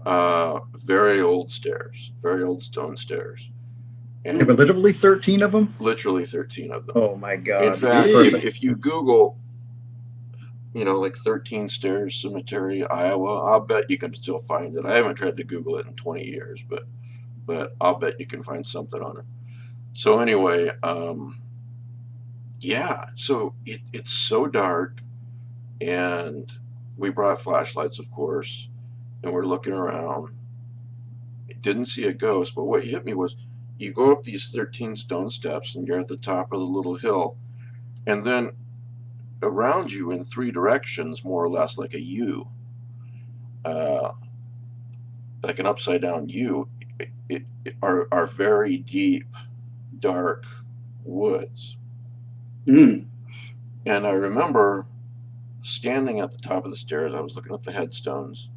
very old stairs, very old stone stairs. And there were literally 13 of them? Literally 13 of them. Oh my God. In fact, if you Google, like 13 Stairs Cemetery, Iowa, I'll bet you can still find it. I haven't tried to Google it in 20 years, but I'll bet you can find something on it. So anyway, so it's so dark, and we brought flashlights, of course, and we're looking around. Didn't see a ghost, but what hit me was, you go up these 13 stone steps and you're at the top of the little hill, and then around you in 3 directions, more or less like a U, like an upside down U, are very deep, dark woods. Mm. And I remember standing at the top of the stairs. I was looking at the headstones.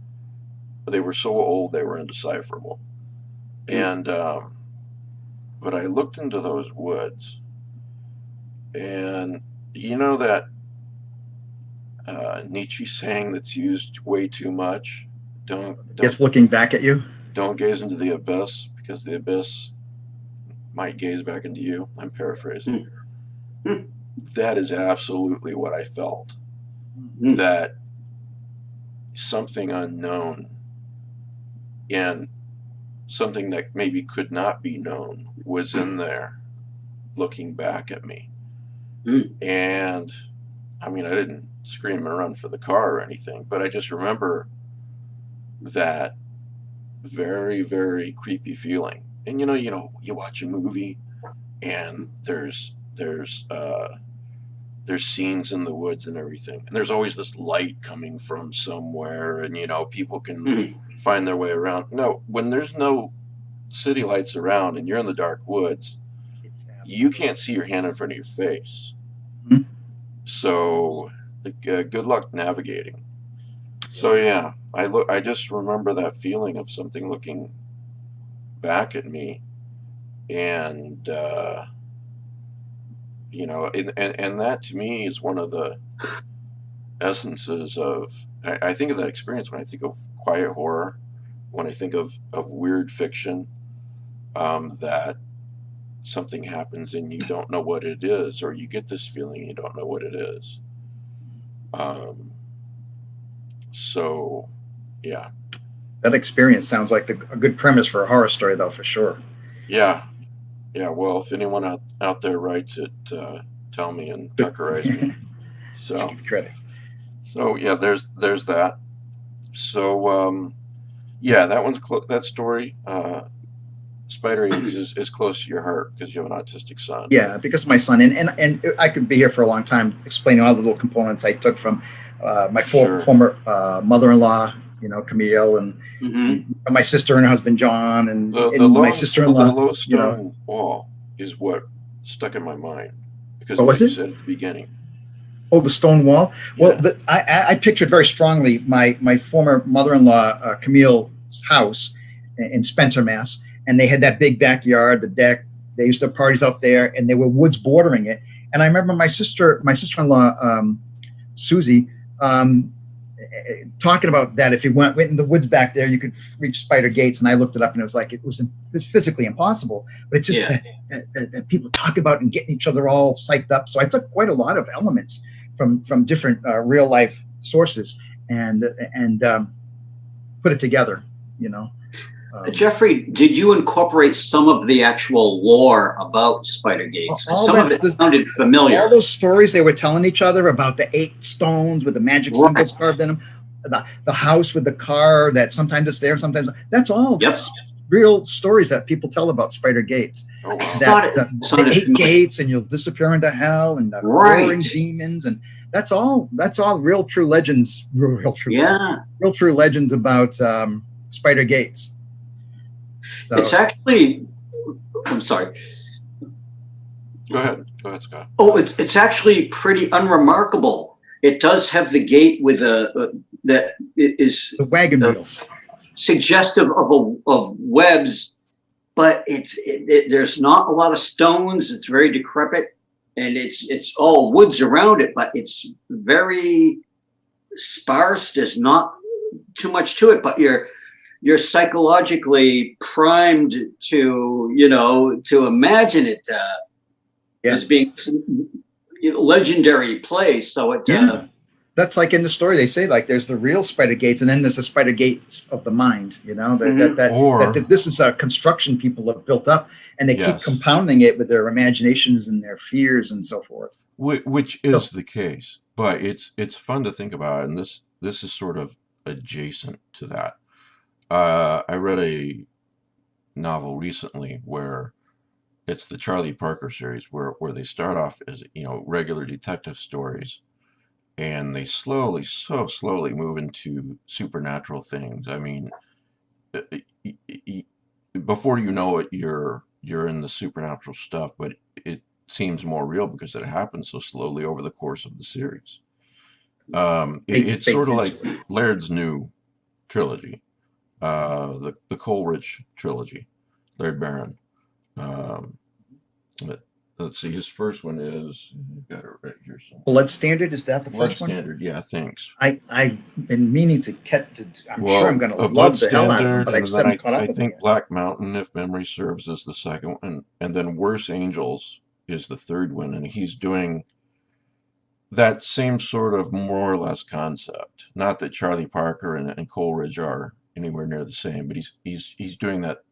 They were so old they were indecipherable. And but I looked into those woods, and that Nietzsche saying that's used way too much, It's looking back at you. Don't gaze into the abyss, because the abyss might gaze back into you. I'm paraphrasing. That is absolutely what I felt. That something unknown and something that maybe could not be known was in there looking back at me. And I mean, I didn't scream and run for the car or anything, but I just remember that very, very creepy feeling. And you watch a movie and there's scenes in the woods and everything, and there's always this light coming from somewhere, and people can find their way around. No, when there's no city lights around and you're in the dark woods, you can't see your hand in front of your face. So good luck navigating. So yeah, I just remember that feeling of something looking back at me, and and that to me is one of the essences of, I think of that experience when I think of quiet horror, when I think of weird fiction, that something happens and you don't know what it is, or you get this feeling you don't know what it is. So yeah, that experience sounds like a good premise for a horror story, though, for sure. Yeah. Well, if anyone out there writes it, tell me and Tuckerize me. So give credit. So yeah, there's that. So yeah, that one's that story. Spider AIDS is close to your heart because you have an autistic son. Yeah, because of my son, and I could be here for a long time explaining all the little components I took from my former mother-in-law, Camille, and my sister and her husband John, and my sister-in-law. The low stone wall is what stuck in my mind, because what you said at the beginning. Oh, the stone wall. Yeah. Well, I pictured very strongly my former mother-in-law Camille's house in Spencer, Mass. And they had that big backyard, the deck. They used to have parties out there, and there were woods bordering it. And I remember my sister-in-law, Susie, talking about that. If you went in the woods back there, you could reach spider gates. And I looked it up, and it was like, it was physically impossible. But it's just that people talk about and getting each other all psyched up. So I took quite a lot of elements from different real life sources and put it together, Jeffrey, did you incorporate some of the actual lore about spider gates? 'Cause some of it sounded familiar. All those stories they were telling each other about the 8 stones with the magic symbols carved in them, the house with the car that sometimes it's there, sometimes that's all real stories that people tell about spider gates. Oh, wow. That the 8 gates, and you'll disappear into hell, and the roaring demons, and that's all real true legends. Real true legends about spider gates. So it's actually, I'm sorry. Go ahead, Scott. Oh, it's actually pretty unremarkable. It does have the gate with that is the wagon wheels, suggestive of webs, but there's not a lot of stones. It's very decrepit, and it's all woods around it, but it's very sparse. There's not too much to it, but you're psychologically primed to imagine it as being legendary place. So that's like in the story they say, like, there's the real spider gates, and then there's the spider gates of the mind. That this is a construction people have built up, and they keep compounding it with their imaginations and their fears and so forth. Which is the case, but it's fun to think about, and this is sort of adjacent to that. I read a novel recently where it's the Charlie Parker series where they start off as regular detective stories, and they slowly move into supernatural things. I mean, before you know it, you're in the supernatural stuff, but it seems more real because it happens so slowly over the course of the series. It's sort of like Laird's new trilogy. The Coleridge trilogy, Laird Barron. Let's see, his first one is, I've got it right here somewhere. Blood Standard, is that the first one? Blood Standard, yeah, thanks. I've been meaning to get to, sure I'm going to love the hell out of them, but I just haven't caught up. I think Black Mountain, if memory serves, is the second one, and then Worse Angels is the third one, and he's doing that same sort of more or less concept. Not that Charlie Parker and Coleridge are anywhere near the same, but he's doing that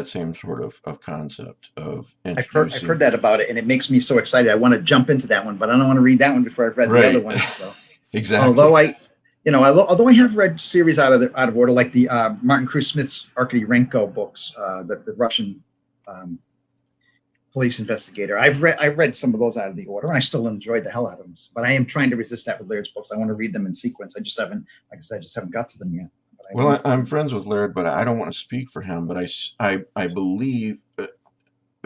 same sort of concept of introducing. I've heard that about it, and it makes me so excited. I want to jump into that one, but I don't want to read that one before I've read the other ones. So. Exactly. Although I have read series out of order, like the Martin Cruz Smith's Arkady Renko books, the Russian police investigator. I've read some of those out of the order, and I still enjoyed the hell out of them. But I am trying to resist that with Laird's books. I want to read them in sequence. I just haven't, like I said, got to them yet. Well, I'm friends with Laird, but I don't want to speak for him. But I believe,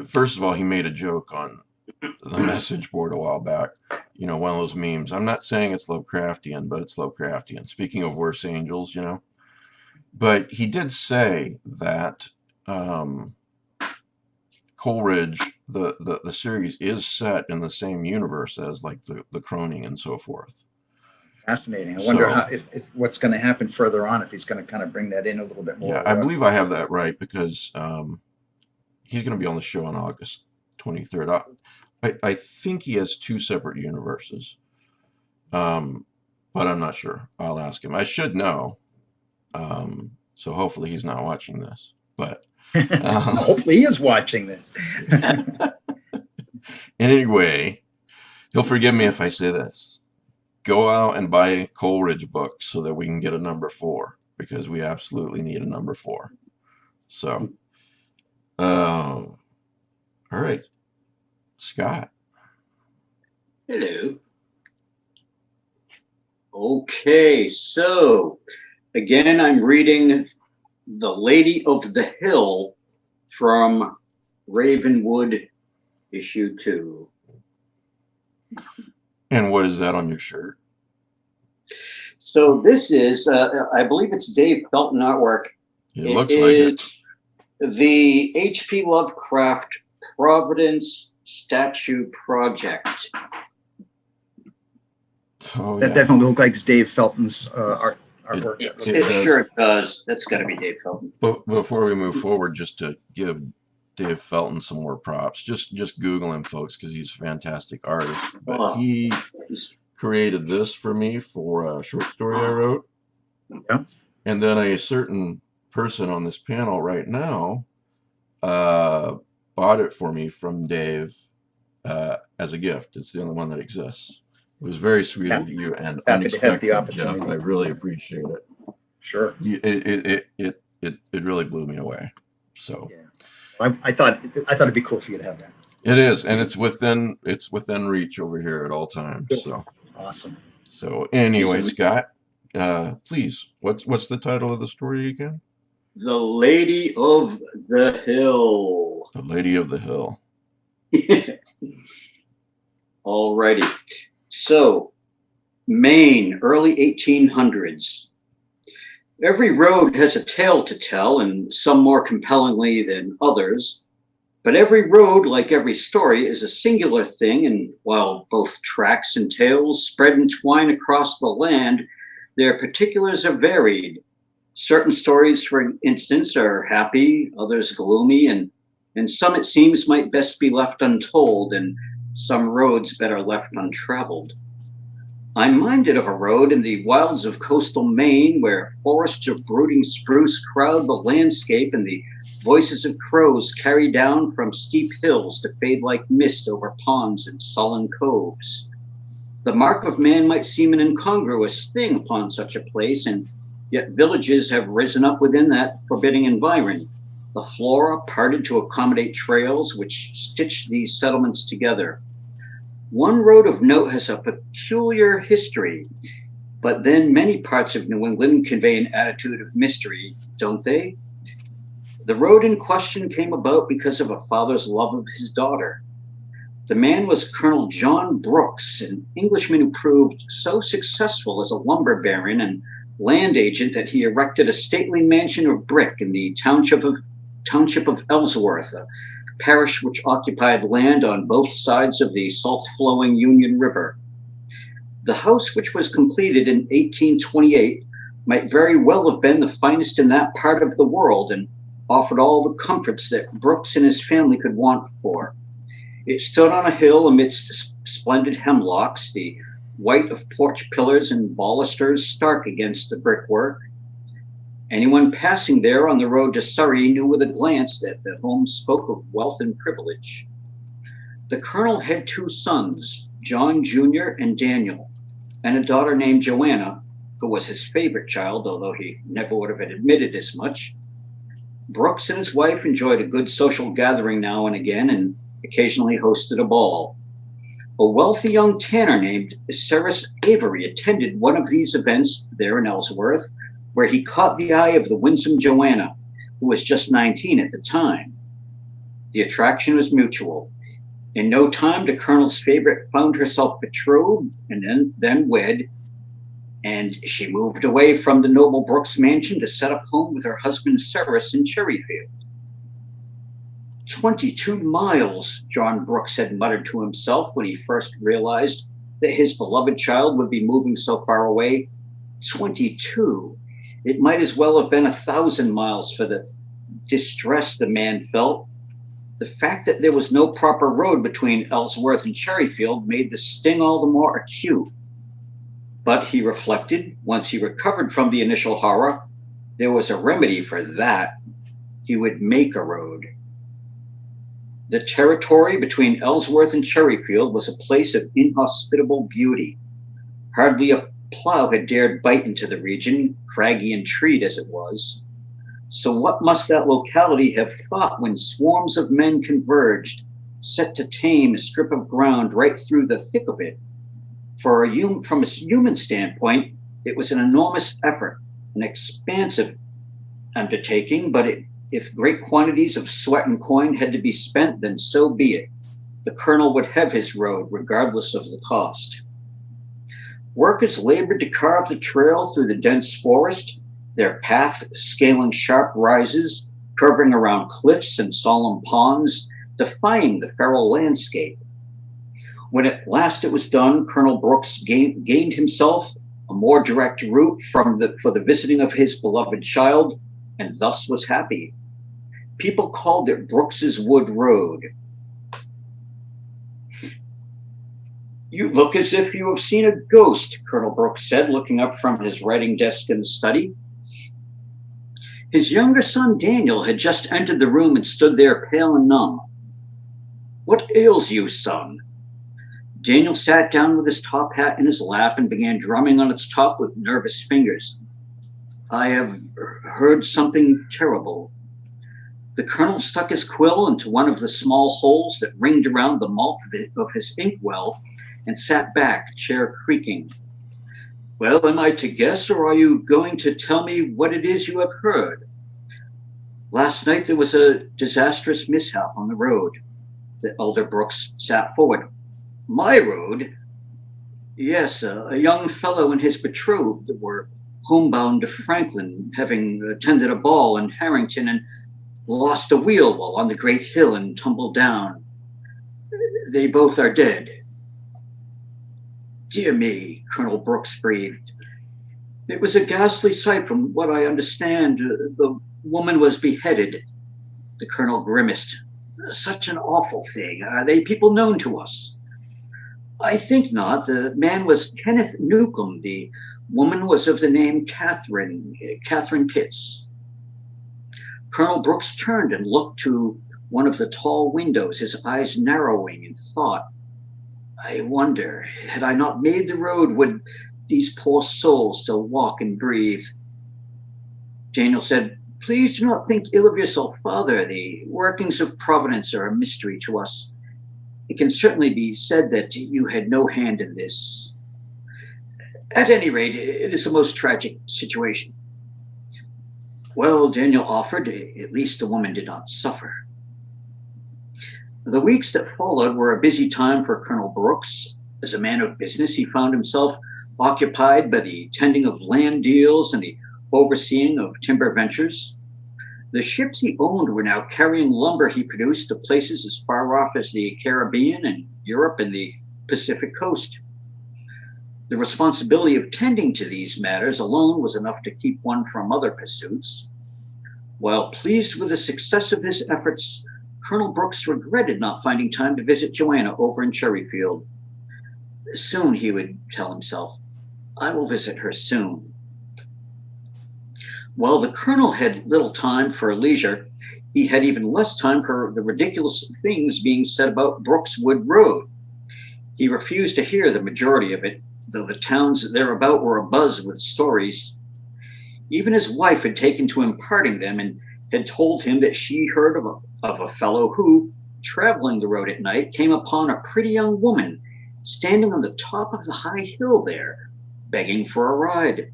first of all, he made a joke on the message board a while back. One of those memes. I'm not saying it's Lovecraftian, but it's Lovecraftian. Speaking of Worse Angels, But he did say that Coleridge, the series, is set in the same universe as like the Croning and so forth. Fascinating. I wonder if what's going to happen further on, if he's going to kind of bring that in a little bit more. Yeah, I believe I have that right because he's going to be on the show on August 23rd. I think he has 2 separate universes, but I'm not sure. I'll ask him. I should know, so hopefully he's not watching this. But hopefully he is watching this. Anyway, he'll forgive me if I say this. Go out and buy Coleridge books so that we can get a number 4, because we absolutely need a number 4. So, all right, Scott. Hello. Okay, so again, I'm reading The Lady of the Hill from Ravenwood, issue 2. And what is that on your shirt? So this is, I believe it's Dave Felton artwork. It looks like it. The H.P. Lovecraft Providence Statue Project. Oh, that definitely looks like Dave Felton's artwork. It sure does. That's got to be Dave Felton. But before we move forward, just to give Dave Felton some more props, just Google him, folks, because he's a fantastic artist. But he created this for me for a short story I wrote. Yeah. And then a certain person on this panel right now bought it for me from Dave as a gift. It's the only one that exists. It was very sweet of you and Happy to have the unexpected, Jeff. opportunity. I really appreciate it. Sure. It really blew me away. So yeah. I thought it'd be cool for you to have that. it is, and it's within reach over here at all times. So awesome. So anyway, Scott, please, what's the title of the story again? The Lady of the Hill. The Lady of the Hill. Alrighty. So, Maine, early 1800s. Every road has a tale to tell, and some more compellingly than others. But every road, like every story, is a singular thing, and while both tracks and tales spread and twine across the land, their particulars are varied. Certain stories, for instance, are happy, others gloomy, and some, it seems, might best be left untold, and some roads better left untraveled. I'm minded of a road in the wilds of coastal Maine where forests of brooding spruce crowd the landscape and the voices of crows carry down from steep hills to fade like mist over ponds and sullen coves. The mark of man might seem an incongruous thing upon such a place, and yet villages have risen up within that forbidding environ. The flora parted to accommodate trails which stitch these settlements together. One road of note has a peculiar history, but then many parts of New England convey an attitude of mystery, don't they? The road in question came about because of a father's love of his daughter. The man was Colonel John Brooks, an Englishman who proved so successful as a lumber baron and land agent that he erected a stately mansion of brick in the township of Ellsworth, a parish which occupied land on both sides of the salt-flowing Union River. The house, which was completed in 1828, might very well have been the finest in that part of the world and offered all the comforts that Brooks and his family could want for. It stood on a hill amidst splendid hemlocks, the white of porch pillars and balusters stark against the brickwork. Anyone passing there on the road to Surrey knew with a glance that the home spoke of wealth and privilege. The colonel had two sons, John Jr. and Daniel, and a daughter named Joanna, who was his favorite child, although he never would have admitted as much. Brooks and his wife enjoyed a good social gathering now and again and occasionally hosted a ball. A wealthy young tanner named Cyrus Avery attended one of these events there in Ellsworth, where he caught the eye of the winsome Joanna, who was just 19 at the time. The attraction was mutual. In no time, the colonel's favorite found herself betrothed and then wed, and she moved away from the noble Brooks mansion to set up home with her husband Cyrus in Cherryfield. 22 miles, John Brooks had muttered to himself when he first realized that his beloved child would be moving so far away. 22. It might as well have been 1,000 miles for the distress the man felt. The fact that there was no proper road between Ellsworth and Cherryfield made the sting all the more acute. But he reflected, once he recovered from the initial horror, there was a remedy for that. He would make a road. The territory between Ellsworth and Cherryfield was a place of inhospitable beauty. Hardly a plow had dared bite into the region, craggy and treed as it was. So what must that locality have thought when swarms of men converged, set to tame a strip of ground right through the thick of it? From a human standpoint, it was an enormous effort, an expansive undertaking, but if great quantities of sweat and coin had to be spent, then so be it. The colonel would have his road, regardless of the cost. Workers labored to carve the trail through the dense forest, their path scaling sharp rises, curving around cliffs and solemn ponds, defying the feral landscape. When at last it was done, Colonel Brooks gained himself a more direct route for the visiting of his beloved child, and thus was happy. People called it Brooks's Wood Road. You look as if you have seen a ghost, Colonel Brooks said, looking up from his writing desk in the study. His younger son, Daniel, had just entered the room and stood there pale and numb. "What ails you, son?" Daniel sat down with his top hat in his lap and began drumming on its top with nervous fingers. "I have heard something terrible." The colonel stuck his quill into one of the small holes that ringed around the mouth of his inkwell and sat back, chair creaking. "Well, am I to guess, or are you going to tell me what it is you have heard?" "Last night there was a disastrous mishap on the road." The elder Brooks sat forward. "My road?" "Yes, a young fellow and his betrothed were homebound to Franklin, having attended a ball in Harrington, and lost a wheel while on the great hill and tumbled down. They both are dead." "Dear me," Colonel Brooks breathed. "It was a ghastly sight. From what I understand, the woman was beheaded." The colonel grimaced. "Such an awful thing. Are they people known to us?" "I think not. The man was Kenneth Newcomb. The woman was of the name Catherine Pitts." Colonel Brooks turned and looked to one of the tall windows, his eyes narrowing in thought. "I wonder, had I not made the road, would these poor souls still walk and breathe?" Daniel said, "Please do not think ill of yourself, Father. The workings of Providence are a mystery to us. It can certainly be said that you had no hand in this. At any rate, it is a most tragic situation." "Well," Daniel offered, "at least the woman did not suffer." The weeks that followed were a busy time for Colonel Brooks. As a man of business, he found himself occupied by the tending of land deals and the overseeing of timber ventures. The ships he owned were now carrying lumber he produced to places as far off as the Caribbean and Europe and the Pacific coast. The responsibility of tending to these matters alone was enough to keep one from other pursuits. While pleased with the success of his efforts, Colonel Brooks regretted not finding time to visit Joanna over in Cherryfield. Soon, he would tell himself, I will visit her soon. While the colonel had little time for leisure, he had even less time for the ridiculous things being said about Brookswood Road. He refused to hear the majority of it, though the towns thereabout were abuzz with stories. Even his wife had taken to imparting them and had told him that she heard of a fellow who, traveling the road at night, came upon a pretty young woman standing on the top of the high hill there, begging for a ride.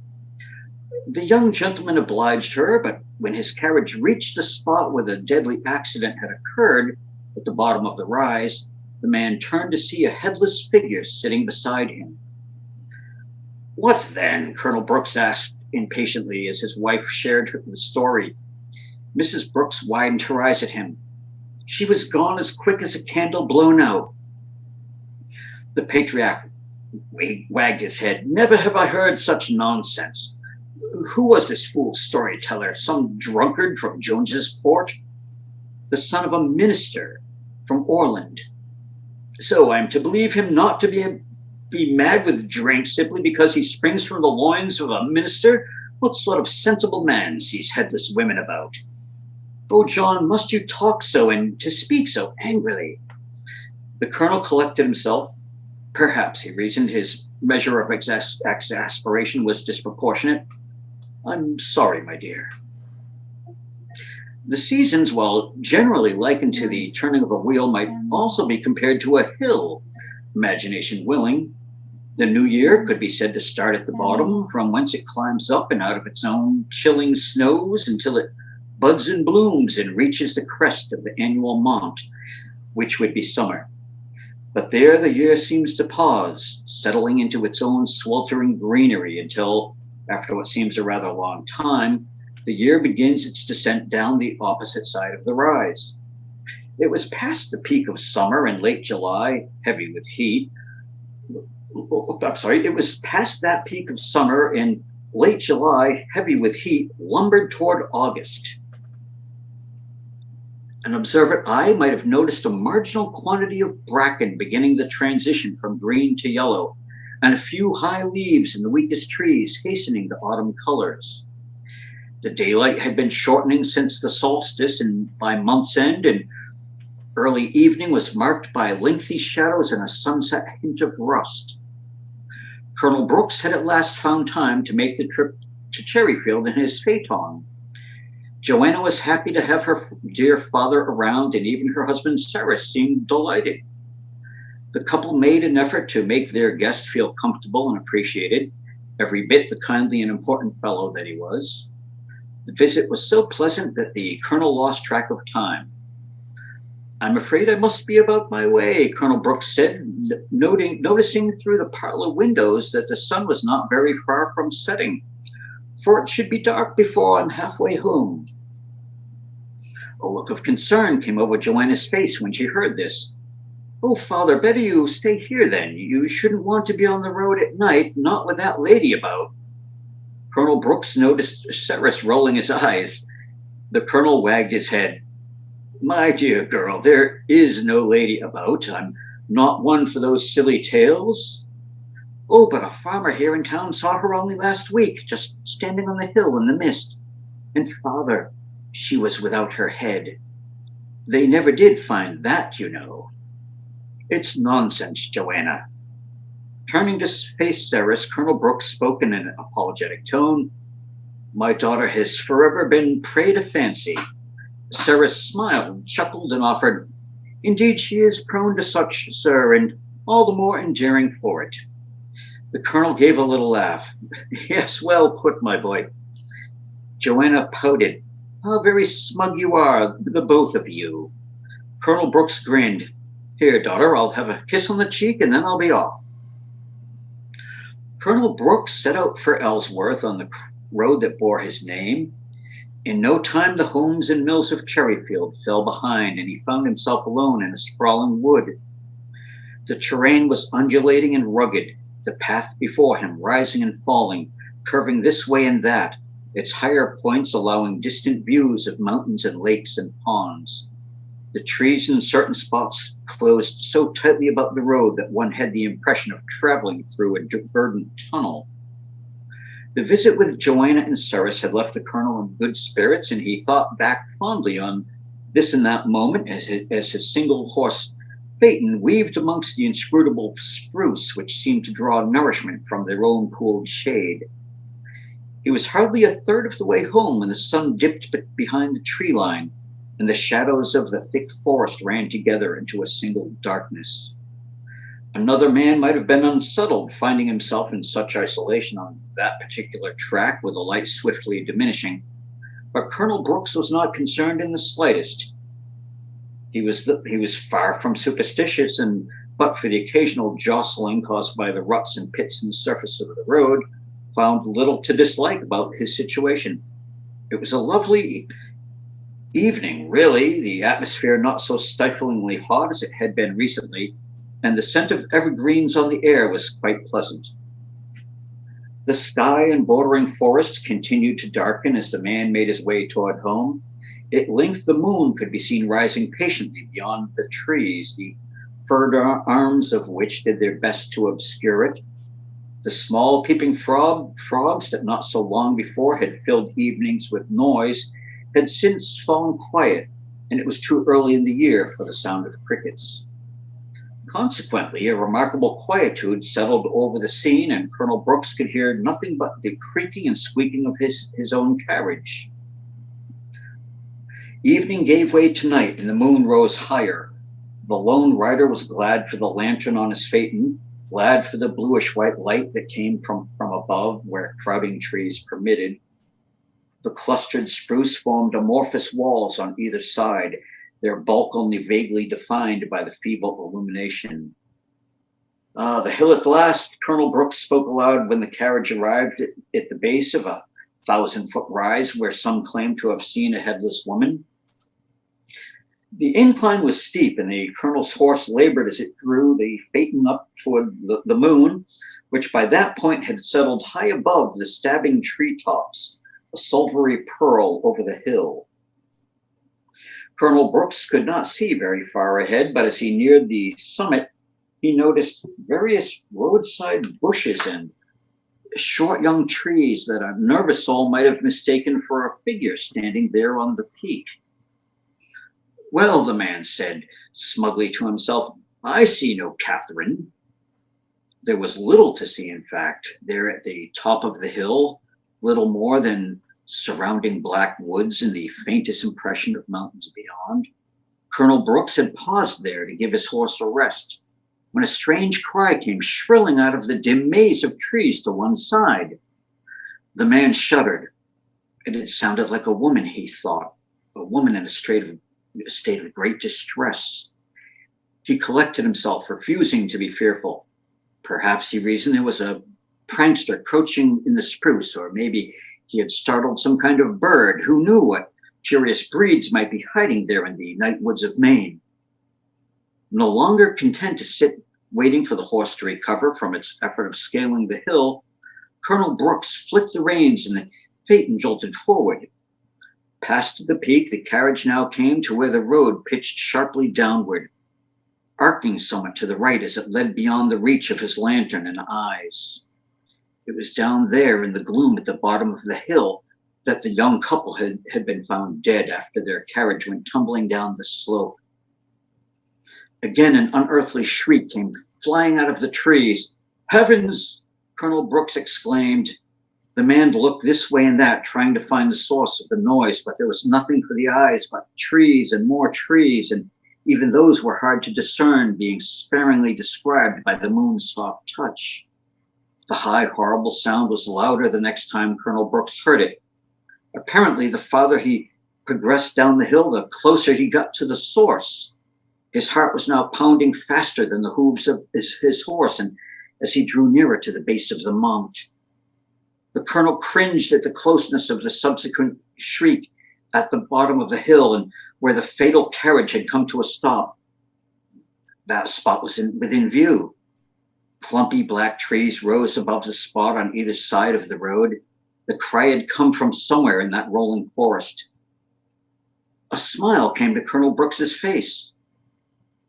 The young gentleman obliged her, but when his carriage reached the spot where the deadly accident had occurred, at the bottom of the rise, the man turned to see a headless figure sitting beside him. What then? Colonel Brooks asked impatiently as his wife shared the story. Mrs. Brooks widened her eyes at him. She was gone as quick as a candle blown out. The patriarch wagged his head. Never have I heard such nonsense. Who was this fool storyteller? Some drunkard from Jones's Port? The son of a minister from Orland. So I'm to believe him not to be mad with drink simply because he springs from the loins of a minister? What sort of sensible man sees headless women about? Oh, John, must you talk so and to speak so angrily? The colonel collected himself. Perhaps, he reasoned, his measure of exasperation was disproportionate. I'm sorry, my dear. The seasons, while generally likened to the turning of a wheel, might also be compared to a hill, imagination willing. The new year could be said to start at the bottom, from whence it climbs up and out of its own chilling snows until it buds and blooms and reaches the crest of the annual mount, which would be summer. But there the year seems to pause, settling into its own sweltering greenery until, after what seems a rather long time, the year begins its descent down the opposite side of the rise. It was past the peak of summer in late July, heavy with heat. It was past that peak of summer in late July, heavy with heat, lumbered toward August. An observant eye might have noticed a marginal quantity of bracken beginning the transition from green to yellow, and a few high leaves in the weakest trees hastening the autumn colors. The daylight had been shortening since the solstice, and by month's end and early evening was marked by lengthy shadows and a sunset hint of rust. Colonel Brooks had at last found time to make the trip to Cherryfield in his phaeton. Joanna was happy to have her dear father around, and even her husband Sarah seemed delighted. The couple made an effort to make their guest feel comfortable and appreciated, every bit the kindly and important fellow that he was. The visit was so pleasant that the colonel lost track of time. "I'm afraid I must be about my way," Colonel Brooks said, noticing through the parlor windows that the sun was not very far from setting, "for it should be dark before I'm halfway home." A look of concern came over Joanna's face when she heard this. "Oh, Father, better you stay here then. You shouldn't want to be on the road at night, not with that lady about." Colonel Brooks noticed Cyrus rolling his eyes. The colonel wagged his head. "My dear girl, there is no lady about. I'm not one for those silly tales." "Oh, but a farmer here in town saw her only last week, just standing on the hill in the mist. And Father, she was without her head. They never did find that, you know." "It's nonsense, Joanna." Turning to face Cyrus, Colonel Brooks spoke in an apologetic tone. "My daughter has forever been prey to fancy." Cyrus smiled, chuckled, and offered, "Indeed, she is prone to such, sir, and all the more endearing for it." The colonel gave a little laugh. "Yes, well put, my boy." Joanna pouted. "How very smug you are, the both of you." Colonel Brooks grinned. "Here, daughter, I'll have a kiss on the cheek, and then I'll be off." Colonel Brooks set out for Ellsworth on the road that bore his name. In no time, the homes and mills of Cherryfield fell behind, and he found himself alone in a sprawling wood. The terrain was undulating and rugged, the path before him rising and falling, curving this way and that, its higher points allowing distant views of mountains and lakes and ponds. The trees in certain spots closed so tightly about the road that one had the impression of traveling through a verdant tunnel. The visit with Joanna and Cyrus had left the colonel in good spirits, and he thought back fondly on this and that moment as his single horse phaeton weaved amongst the inscrutable spruce which seemed to draw nourishment from their own cooled shade. He was hardly a third of the way home when the sun dipped behind the tree line, and the shadows of the thick forest ran together into a single darkness. Another man might have been unsettled, finding himself in such isolation on that particular track with the light swiftly diminishing. But Colonel Brooks was not concerned in the slightest. He was far from superstitious, and but for the occasional jostling caused by the ruts and pits in the surface of the road, found little to dislike about his situation. It was a lovely evening, really, the atmosphere not so stiflingly hot as it had been recently, and the scent of evergreens on the air was quite pleasant. The sky and bordering forests continued to darken as the man made his way toward home. At length the moon could be seen rising patiently beyond the trees, the furred arms of which did their best to obscure it. The small peeping frogs that not so long before had filled evenings with noise had since fallen quiet, and it was too early in the year for the sound of crickets. Consequently, a remarkable quietude settled over the scene, and Colonel Brooks could hear nothing but the creaking and squeaking of his own carriage. Evening gave way to night, and the moon rose higher. The lone rider was glad for the lantern on his phaeton, glad for the bluish-white light that came from above where crowding trees permitted. The clustered spruce formed amorphous walls on either side, their bulk only vaguely defined by the feeble illumination. The hill at last, Colonel Brooks spoke aloud when the carriage arrived at the base of a 1,000-foot rise where some claimed to have seen a headless woman. The incline was steep, and the colonel's horse labored as it drew the phaeton up toward the moon, which by that point had settled high above the stabbing treetops, a silvery pearl over the hill. Colonel Brooks could not see very far ahead, but as he neared the summit, he noticed various roadside bushes and short young trees that a nervous soul might have mistaken for a figure standing there on the peak. Well, the man said smugly to himself, I see no Catherine. There was little to see, in fact. There at the top of the hill, little more than surrounding black woods and the faintest impression of mountains beyond. Colonel Brooks had paused there to give his horse a rest, when a strange cry came shrilling out of the dim maze of trees to one side. The man shuddered. It had sounded like a woman, he thought, a woman in a state of great distress. He collected himself, refusing to be fearful. Perhaps, he reasoned, there was a prankster crouching in the spruce, or maybe he had startled some kind of bird. Who knew what curious breeds might be hiding there in the night woods of Maine? No longer content to sit waiting for the horse to recover from its effort of scaling the hill, Colonel Brooks flicked the reins and the phaeton jolted forward. Past the peak, the carriage now came to where the road pitched sharply downward, arcing somewhat to the right as it led beyond the reach of his lantern and eyes. It was down there in the gloom at the bottom of the hill that the young couple had been found dead after their carriage went tumbling down the slope. Again, an unearthly shriek came flying out of the trees. Heavens! Colonel Brooks exclaimed. The man looked this way and that, trying to find the source of the noise, but there was nothing for the eyes but trees and more trees, and even those were hard to discern, being sparingly described by the moon's soft touch. The high, horrible sound was louder the next time Colonel Brooks heard it. Apparently, the farther he progressed down the hill, the closer he got to the source. His heart was now pounding faster than the hooves of his horse, and as he drew nearer to the base of the mount, the colonel cringed at the closeness of the subsequent shriek at the bottom of the hill and where the fatal carriage had come to a stop. That spot was within view. Clumpy black trees rose above the spot on either side of the road. The cry had come from somewhere in that rolling forest. A smile came to Colonel Brooks's face.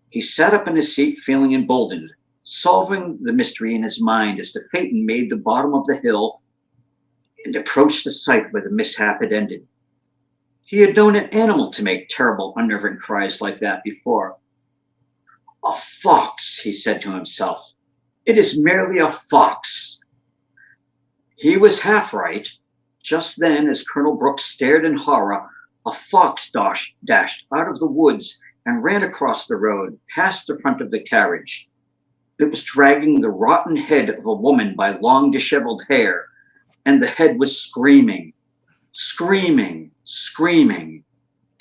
He sat up in his seat, feeling emboldened, solving the mystery in his mind as the phaeton made the bottom of the hill and approached the site where the mishap had ended. He had known an animal to make terrible, unnerving cries like that before. A fox, he said to himself. It is merely a fox. He was half right. Just then, as Colonel Brooks stared in horror, a fox dashed out of the woods and ran across the road, past the front of the carriage. It was dragging the rotten head of a woman by long disheveled hair, and the head was screaming, screaming, screaming,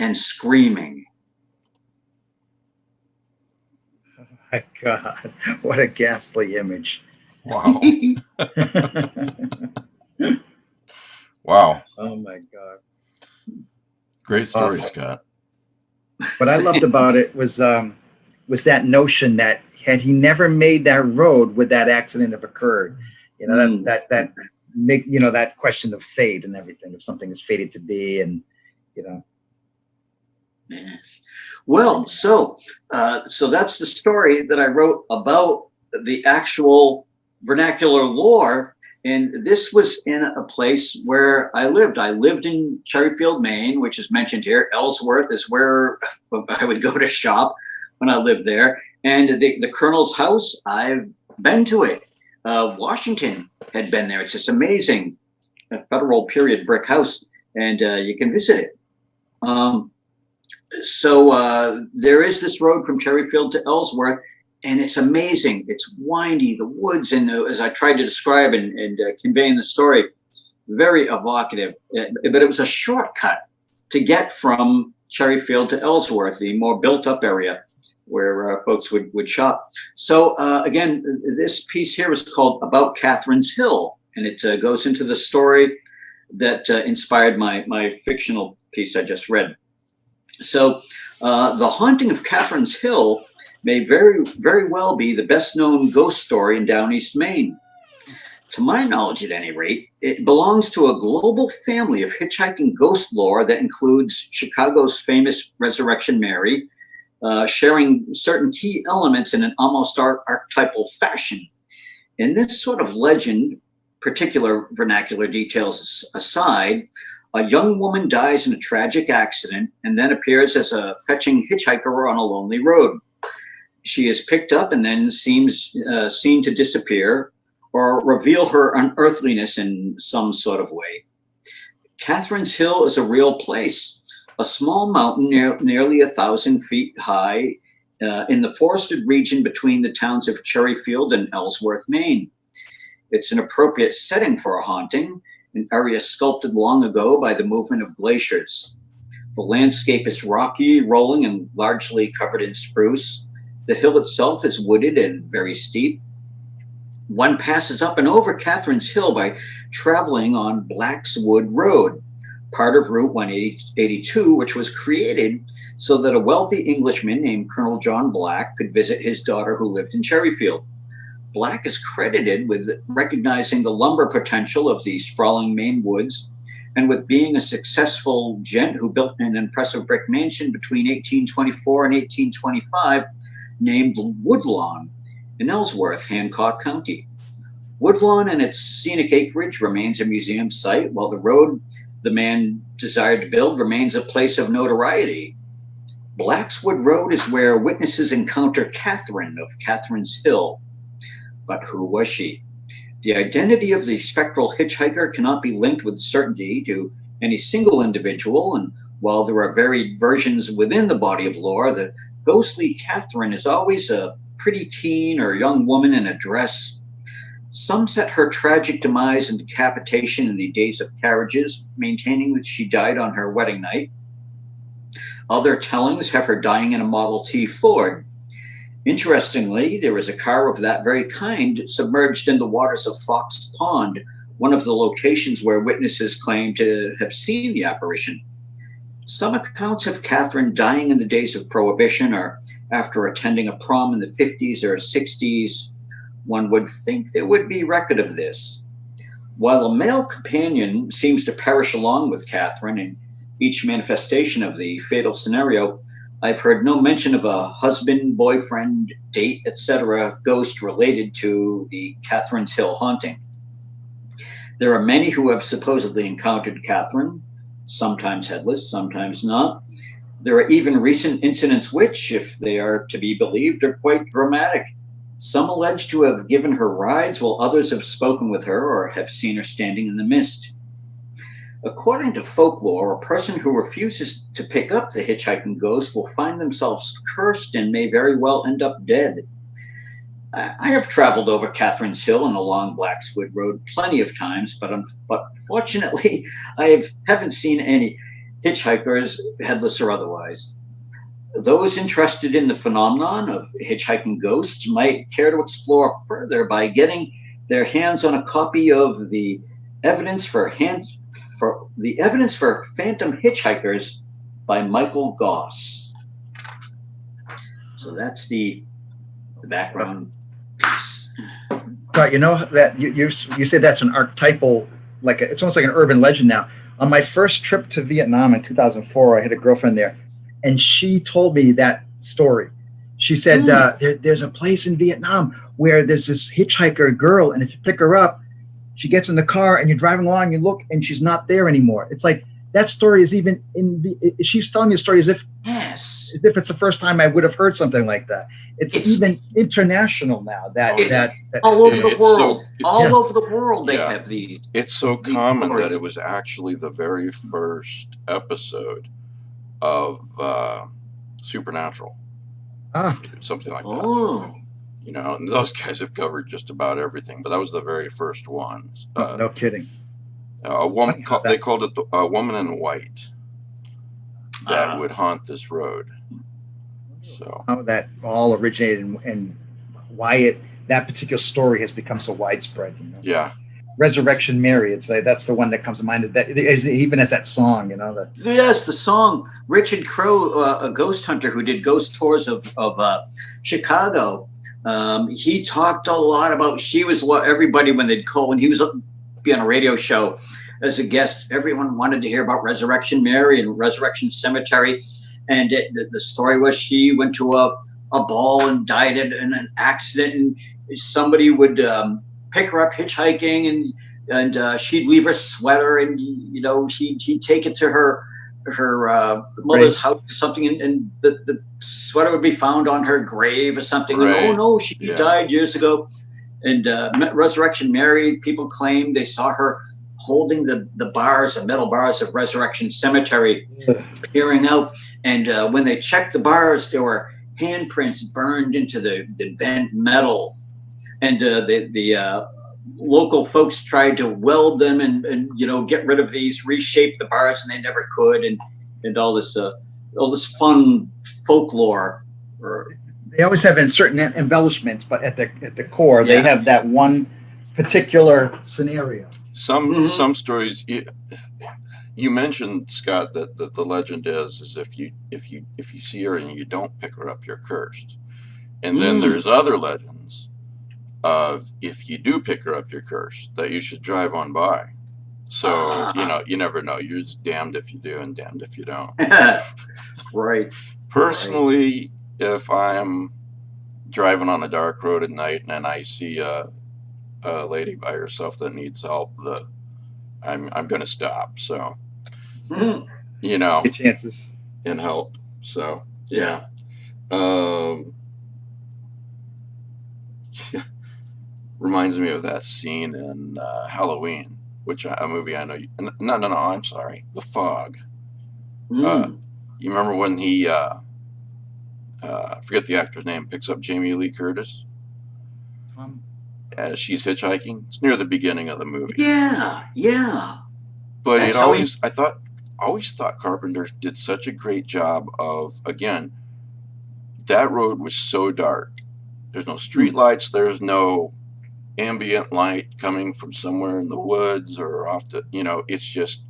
and screaming. Oh my God, what a ghastly image. Wow. Wow. Oh my God. Great story, Awesome. Scott. What I loved about it was that notion that had he never made that road, would that accident have occurred? You know, that make, you know, that question of fate and everything, if something is fated to be, and you know. Yes. Well, so that's the story that I wrote about the actual vernacular lore. And this was in a place where I lived. I lived in Cherryfield, Maine, which is mentioned here. Ellsworth is where I would go to shop when I lived there. And the colonel's house, I've been to it. Washington had been there. It's this amazing federal period brick house, and you can visit it. So there is this road from Cherryfield to Ellsworth, and it's amazing. It's windy, the woods, and as I tried to describe and convey in the story, very evocative. But it was a shortcut to get from Cherryfield to Ellsworth, the more built-up area where folks would shop. So again, this piece here is called About Catherine's Hill, and it goes into the story that inspired my fictional piece I just read. So the haunting of Catherine's Hill may very, very well be the best known ghost story in Down East Maine. To my knowledge, at any rate, it belongs to a global family of hitchhiking ghost lore that includes Chicago's famous Resurrection Mary, sharing certain key elements in an almost archetypal fashion. In this sort of legend particular vernacular details aside, a young woman dies in a tragic accident and then appears as a fetching hitchhiker on a lonely road. She is picked up and then seems seen to disappear or reveal her unearthliness in some sort of way. Catherine's Hill is a real place, a small mountain nearly 1,000 feet high in the forested region between the towns of Cherryfield and Ellsworth, Maine. It's an appropriate setting for a haunting, an area sculpted long ago by the movement of glaciers. The landscape is rocky, rolling, and largely covered in spruce. The hill itself is wooded and very steep. One passes up and over Catherine's Hill by traveling on Black's Wood Road, part of Route 182, which was created so that a wealthy Englishman named Colonel John Black could visit his daughter who lived in Cherryfield. Black is credited with recognizing the lumber potential of the sprawling Maine woods and with being a successful gent who built an impressive brick mansion between 1824 and 1825 named Woodlawn in Ellsworth, Hancock County. Woodlawn and its scenic acreage remains a museum site, while the road the man desired to build remains a place of notoriety. Black's Wood Road is where witnesses encounter Catherine of Catherine's Hill. But who was she? The identity of the spectral hitchhiker cannot be linked with certainty to any single individual, and while there are varied versions within the body of lore, the ghostly Catherine is always a pretty teen or young woman in a dress. Some set her tragic demise and decapitation in the Days of Carriages, maintaining that she died on her wedding night. Other tellings have her dying in a Model T Ford. Interestingly, there is a car of that very kind submerged in the waters of Fox Pond, one of the locations where witnesses claim to have seen the apparition. Some accounts have Catherine dying in the days of Prohibition or after attending a prom in the 50s or 60s. One would think there would be record of this. While a male companion seems to perish along with Catherine in each manifestation of the fatal scenario, I've heard no mention of a husband, boyfriend, date, etc. ghost related to the Catherine's Hill haunting. There are many who have supposedly encountered Catherine, sometimes headless, sometimes not. There are even recent incidents which, if they are to be believed, are quite dramatic. Some allege to have given her rides, while others have spoken with her or have seen her standing in the mist. According to folklore, a person who refuses to pick up the hitchhiking ghost will find themselves cursed and may very well end up dead. I have traveled over Catherine's Hill and along Black's Wood Road plenty of times, but fortunately, I haven't seen any hitchhikers, headless or otherwise. Those interested in the phenomenon of hitchhiking ghosts might care to explore further by getting their hands on a copy of the Evidence for Phantom Hitchhikers by Michael Goss. So that's the background piece. But you know that you said that's an archetypal, it's almost like an urban legend now. On my first trip to Vietnam in 2004, I had a girlfriend there, and she told me that story. She said there's a place in Vietnam where there's this hitchhiker girl, and if you pick her up, she gets in the car and you're driving along, you look and she's not there anymore. It's like that story is even she's telling me a story as if it's the first time I would have heard something like that. It's even international now that all over the world. Over the world they have these. It's so common that it was actually the very first episode of Supernatural. Something like that. You know, and those guys have covered just about everything, but that was the very first ones. No kidding. A woman, they called it a woman in white that would haunt this road. So how that all originated and why that particular story has become so widespread. You know? Yeah. Resurrection Mary. It's like that's the one that comes to mind. That even as that song, you know. Yes, the song. Richard Crowe, a ghost hunter who did ghost tours of Chicago. He talked a lot about. She was what everybody when they'd call when he was be on a radio show as a guest. Everyone wanted to hear about Resurrection Mary and Resurrection Cemetery, and the story was she went to a ball and died in an accident, and somebody would pick her up hitchhiking, and and she'd leave her sweater, and he'd take it to her mother's house or something, and the sweater would be found on her grave or something. Right. And, oh no, she died years ago. And Resurrection Mary, people claim they saw her holding the metal bars of Resurrection Cemetery, peering out. And when they checked the bars, there were handprints burned into the bent metal. And the local folks tried to weld them and get rid of these, reshape the bars, and they never could. And all this fun folklore. They always have certain embellishments, but at the core, they have that one particular scenario. Some stories. You mentioned, Scott, that the legend is if you see her and you don't pick her up, you're cursed. And then there's other legends of if you do pick her up, you're cursed, that you should drive on by. So you never know. You're just damned if you do and damned if you don't. Right. Personally, if I'm driving on a dark road at night and I see a lady by herself that needs help, I'm going to stop. So, Good chances and help. So, yeah. Reminds me of that scene in Halloween, a movie I know. No, I'm sorry. The Fog. You remember when he, I forget the actor's name, picks up Jamie Lee Curtis as she's hitchhiking? It's near the beginning of the movie. Yeah. But I always thought Carpenter did such a great job of, again, that road was so dark. There's no street lights. There's no ambient light coming from somewhere in the woods or off the, it's just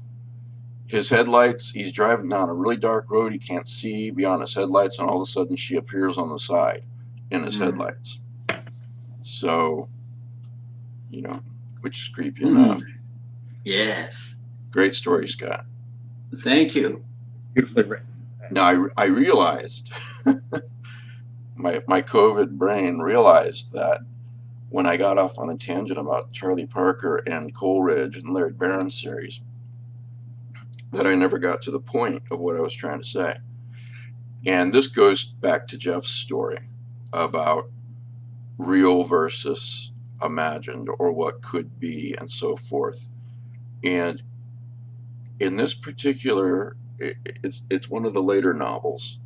his headlights. He's driving down a really dark road. He can't see beyond his headlights, and all of a sudden she appears on the side in his headlights. So, which is creepy enough. Yes. Great story, Scott. Thank you. Beautifully written. Now I realized, my COVID brain realized that when I got off on a tangent about Charlie Parker and Coleridge and Larry Barron's series, that I never got to the point of what I was trying to say. And this goes back to Jeff's story about real versus imagined, or what could be, and so forth. And in this particular, it's one of the later novels.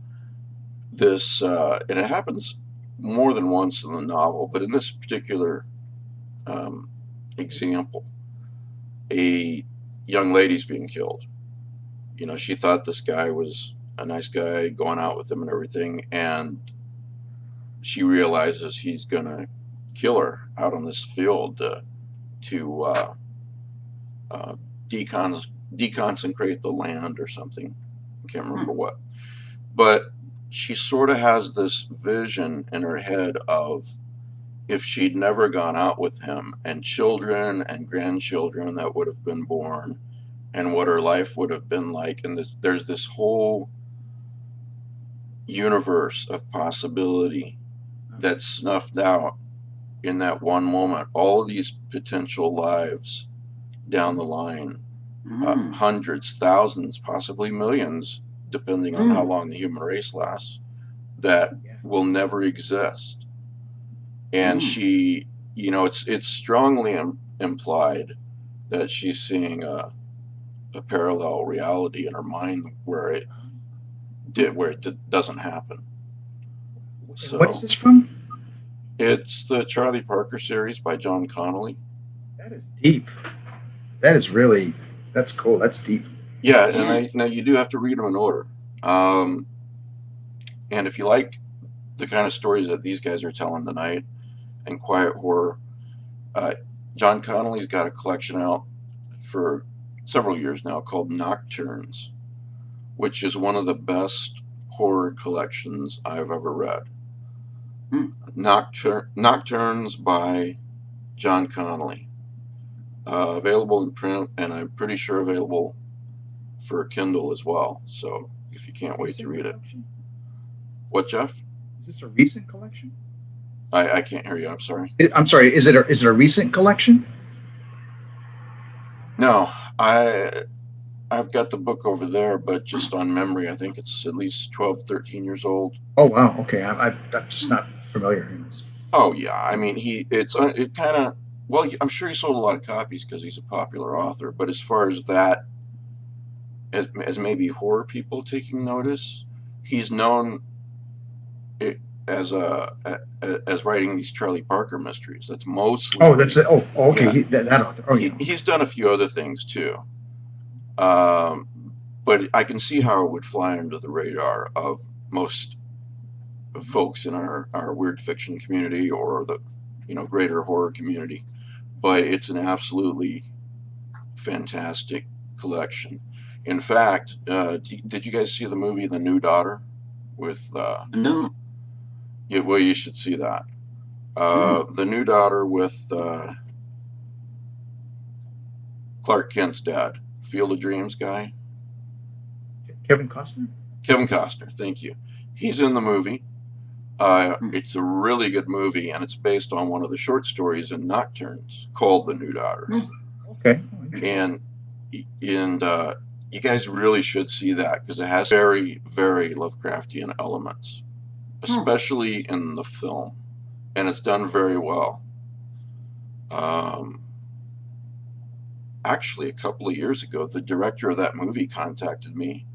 This, and it happens more than once in the novel, but in this particular example, a young lady's being killed. She thought this guy was a nice guy, going out with him and everything, and she realizes he's gonna kill her out on this field to deconsecrate the land or something. I can't remember what. But she sort of has this vision in her head of if she'd never gone out with him, and children and grandchildren that would have been born, and what her life would have been like. And there's this whole universe of possibility that's snuffed out in that one moment. All of these potential lives down the line, hundreds, thousands, possibly millions, depending on how long the human race lasts, that will never exist. And she, it's strongly implied that she's seeing a parallel reality in her mind where it doesn't happen. So, what is this from? It's the Charlie Parker series by John Connolly. That is deep. That's cool. That's deep. Yeah, and now you do have to read them in order. And if you like the kind of stories that these guys are telling tonight, and quiet horror, John Connolly's got a collection out for several years now called Nocturnes, which is one of the best horror collections I've ever read. Nocturnes by John Connolly. Available in print, and I'm pretty sure available for Kindle as well. So if you can't wait to read it. What, Jeff? Is this a recent collection? I can't hear you. I'm sorry. I'm sorry. Is it a recent collection? No, I've got the book over there, but just on memory, I think it's at least 12, 13 years old. Oh wow, okay, I'm just not familiar. Oh yeah, I mean it kind of, well, I'm sure he sold a lot of copies because he's a popular author. But as far as that, as maybe horror people taking notice, he's known it as as writing these Charlie Parker mysteries. That's mostly. Oh, that's it. Oh, okay, Yeah. that author. Oh, yeah. He's done a few other things too. Um, but I can see how it would fly under the radar of most folks in our weird fiction community or the greater horror community. But it's an absolutely fantastic collection. In fact, did you guys see the movie The New Daughter with No. yeah, well, you should see that. The New Daughter with Clark Kent's dad, Field of Dreams guy. Kevin Costner. Kevin Costner, thank you. He's in the movie. It's a really good movie, and it's based on one of the short stories in Nocturnes called The New Daughter. Okay. And you guys really should see that because it has very, very Lovecraftian elements, especially in the film, and it's done very well. Actually, a couple of years ago, the director of that movie contacted me,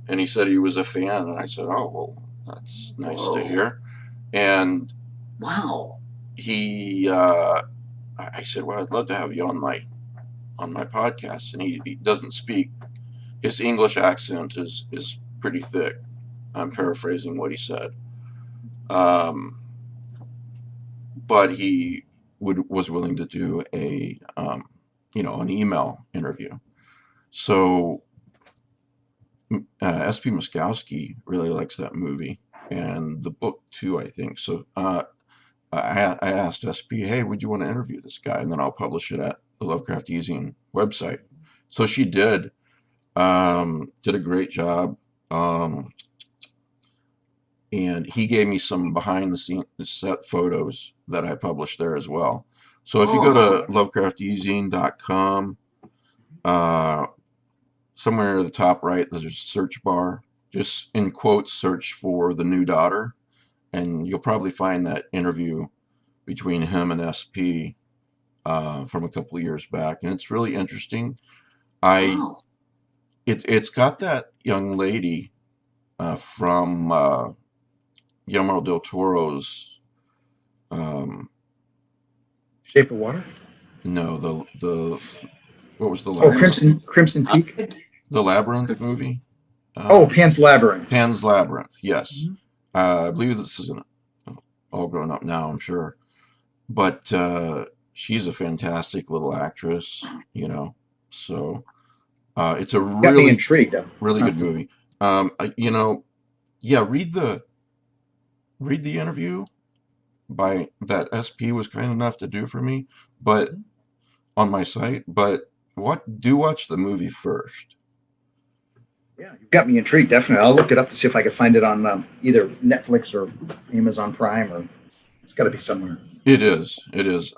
and he said he was a fan, and I said, "Oh, well, that's nice to hear." And wow, I said, "Well, I'd love to have you on my podcast." And he doesn't speak. His English accent is pretty thick. I'm paraphrasing what he said, but he was willing to do a an email interview. So S.P. Muskowski really likes that movie and the book too, I think. So I asked SP, hey, would you want to interview this guy? And then I'll publish it at the Lovecraft eZine website. So she did a great job. And he gave me some behind the scenes set photos that I published there as well. So if you go to lovecraftezine.com, somewhere at the top right, there's a search bar. Just in quotes, search for The New Daughter, and you'll probably find that interview between him and SP from a couple of years back, and it's really interesting. It's got that young lady from Guillermo del Toro's Shape of Water. No, the what was the Labyrinth? Crimson Peak. The Labyrinth movie. Pan's Labyrinth. Pan's Labyrinth. Yes, I believe this is all grown up now, I'm sure, but she's a fantastic little actress, So it's a Got me intrigued, though. Really good movie. Read the interview by that SP was kind enough to do for me, but on my site. But do watch the movie first. Yeah, you've got me intrigued. Definitely, I'll look it up to see if I can find it on either Netflix or Amazon Prime, or it's got to be somewhere. It is.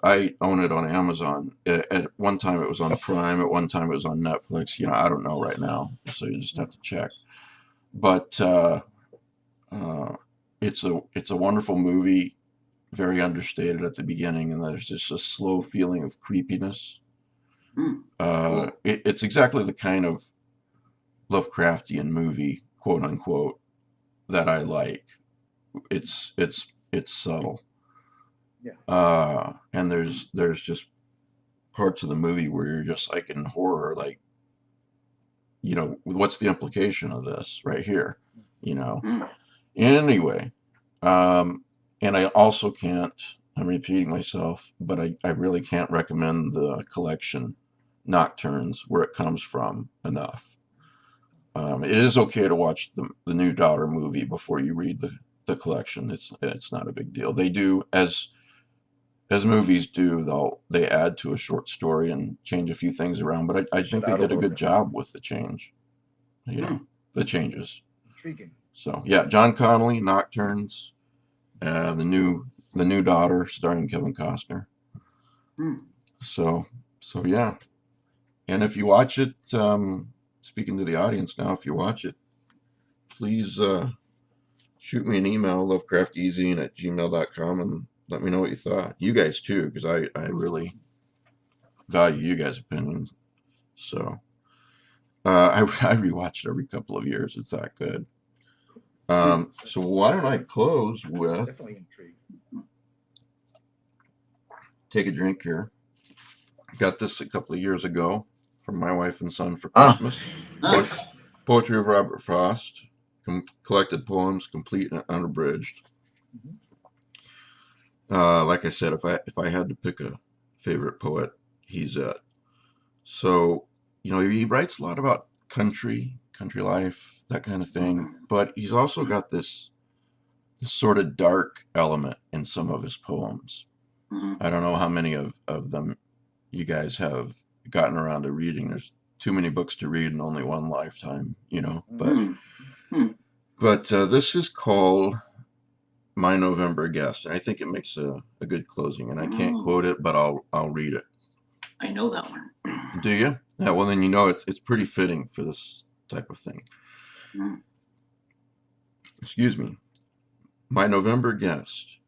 I own it on Amazon. At one time, it was on Prime. At one time, it was on Netflix. I don't know right now, so you just have to check. But it's a wonderful movie, very understated at the beginning, and there's just a slow feeling of creepiness. Cool. It's exactly the kind of Lovecraftian movie, quote unquote, that I like. It's subtle. Yeah. And there's just parts of the movie where you're just like in horror, like, what's the implication of this right here, Anyway, and I also can't, I'm repeating myself, but I really can't recommend the collection Nocturnes, Where It Comes From, enough. It is okay to watch the New Daughter movie before you read the collection. It's not a big deal. They do, as movies do, they add to a short story and change a few things around, but I think they did a good job with the change, the changes. Intriguing. So yeah, John Connolly, Nocturnes, the new Daughter, starring Kevin Costner. So yeah, And if you watch it, speaking to the audience now, if you watch it, please shoot me an email, lovecraftezine@gmail.com, and let me know what you thought. You guys too, because I really value you guys' opinions. So I rewatch it every couple of years. It's that good. So why don't I close with Definitely intrigued. take a drink here. Got this a couple of years ago from my wife and son for Ah. Christmas. Nice. Poetry of Robert Frost, collected poems, complete and unabridged. Like I said, if I had to pick a favorite poet, he's it. So, you know, he writes a lot about country life, that kind of thing. But he's also got this sort of dark element in some of his poems. I don't know how many of them you guys have gotten around to reading. There's too many books to read in only one lifetime, you know. But this is called My November Guest, and I think it makes a good closing. And I can't quote it, but I'll read it. I know that one. Do you? Yeah. Well, then you know it's pretty fitting for this type of thing. Excuse me. My November guest.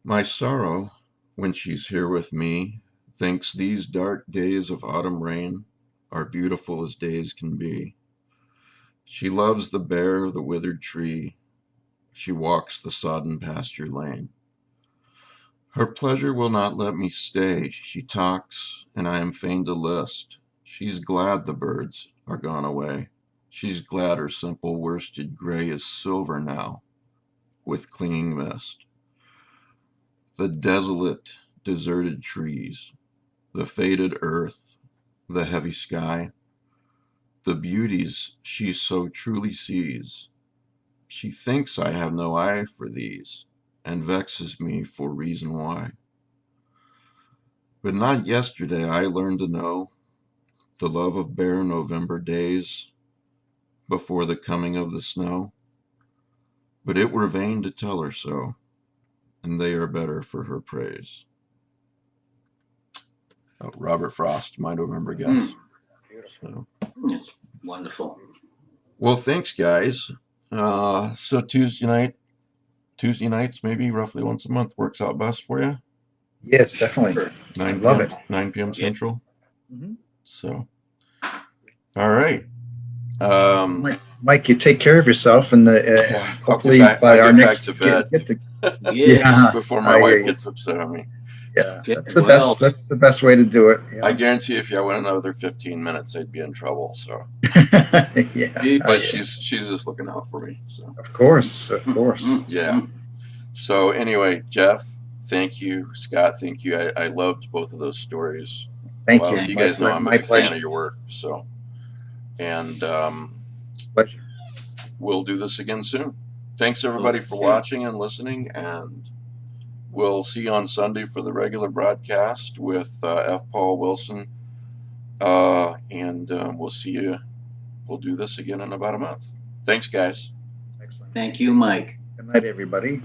My sorrow, when she's here with me, thinks these dark days of autumn rain are beautiful as days can be. She loves the bare, the withered tree. She walks the sodden pasture lane. Her pleasure will not let me stay. She talks, and I am fain to list. She's glad the birds are gone away. She's glad her simple worsted gray is silver now, with clinging mist. The desolate, deserted trees, the faded earth, the heavy sky, the beauties she so truly sees. She thinks I have no eye for these, and vexes me for reason why. But not yesterday I learned to know the love of bare November days before the coming of the snow. But it were vain to tell her so, and they are better for her praise. Robert Frost, My November Guest. So. It's wonderful. Well, thanks, guys. So Tuesday nights, maybe roughly once a month, works out best for you. Yes, definitely. 9 love p.m. it. 9 p.m. Central. Mhm. So, all right. Mike, you take care of yourself, and hopefully by our next back to bed. Yeah, Before my wife gets upset on me. Yeah, that's the best. That's the best way to do it. Yeah. I guarantee if I went another 15 minutes, I'd be in trouble. So, yeah, but she's just looking out for me. So, of course. Yeah. So anyway, Jeff, thank you. Scott, thank you. I loved both of those stories. Thank you. You guys know I'm a big fan of your work. So, and pleasure. We'll do this again soon. Thanks everybody for watching and listening, and we'll see you on Sunday for the regular broadcast with F. Paul Wilson. And we'll see you. We'll do this again in about a month. Thanks, guys. Excellent. Thank you, Mike. Good night, everybody.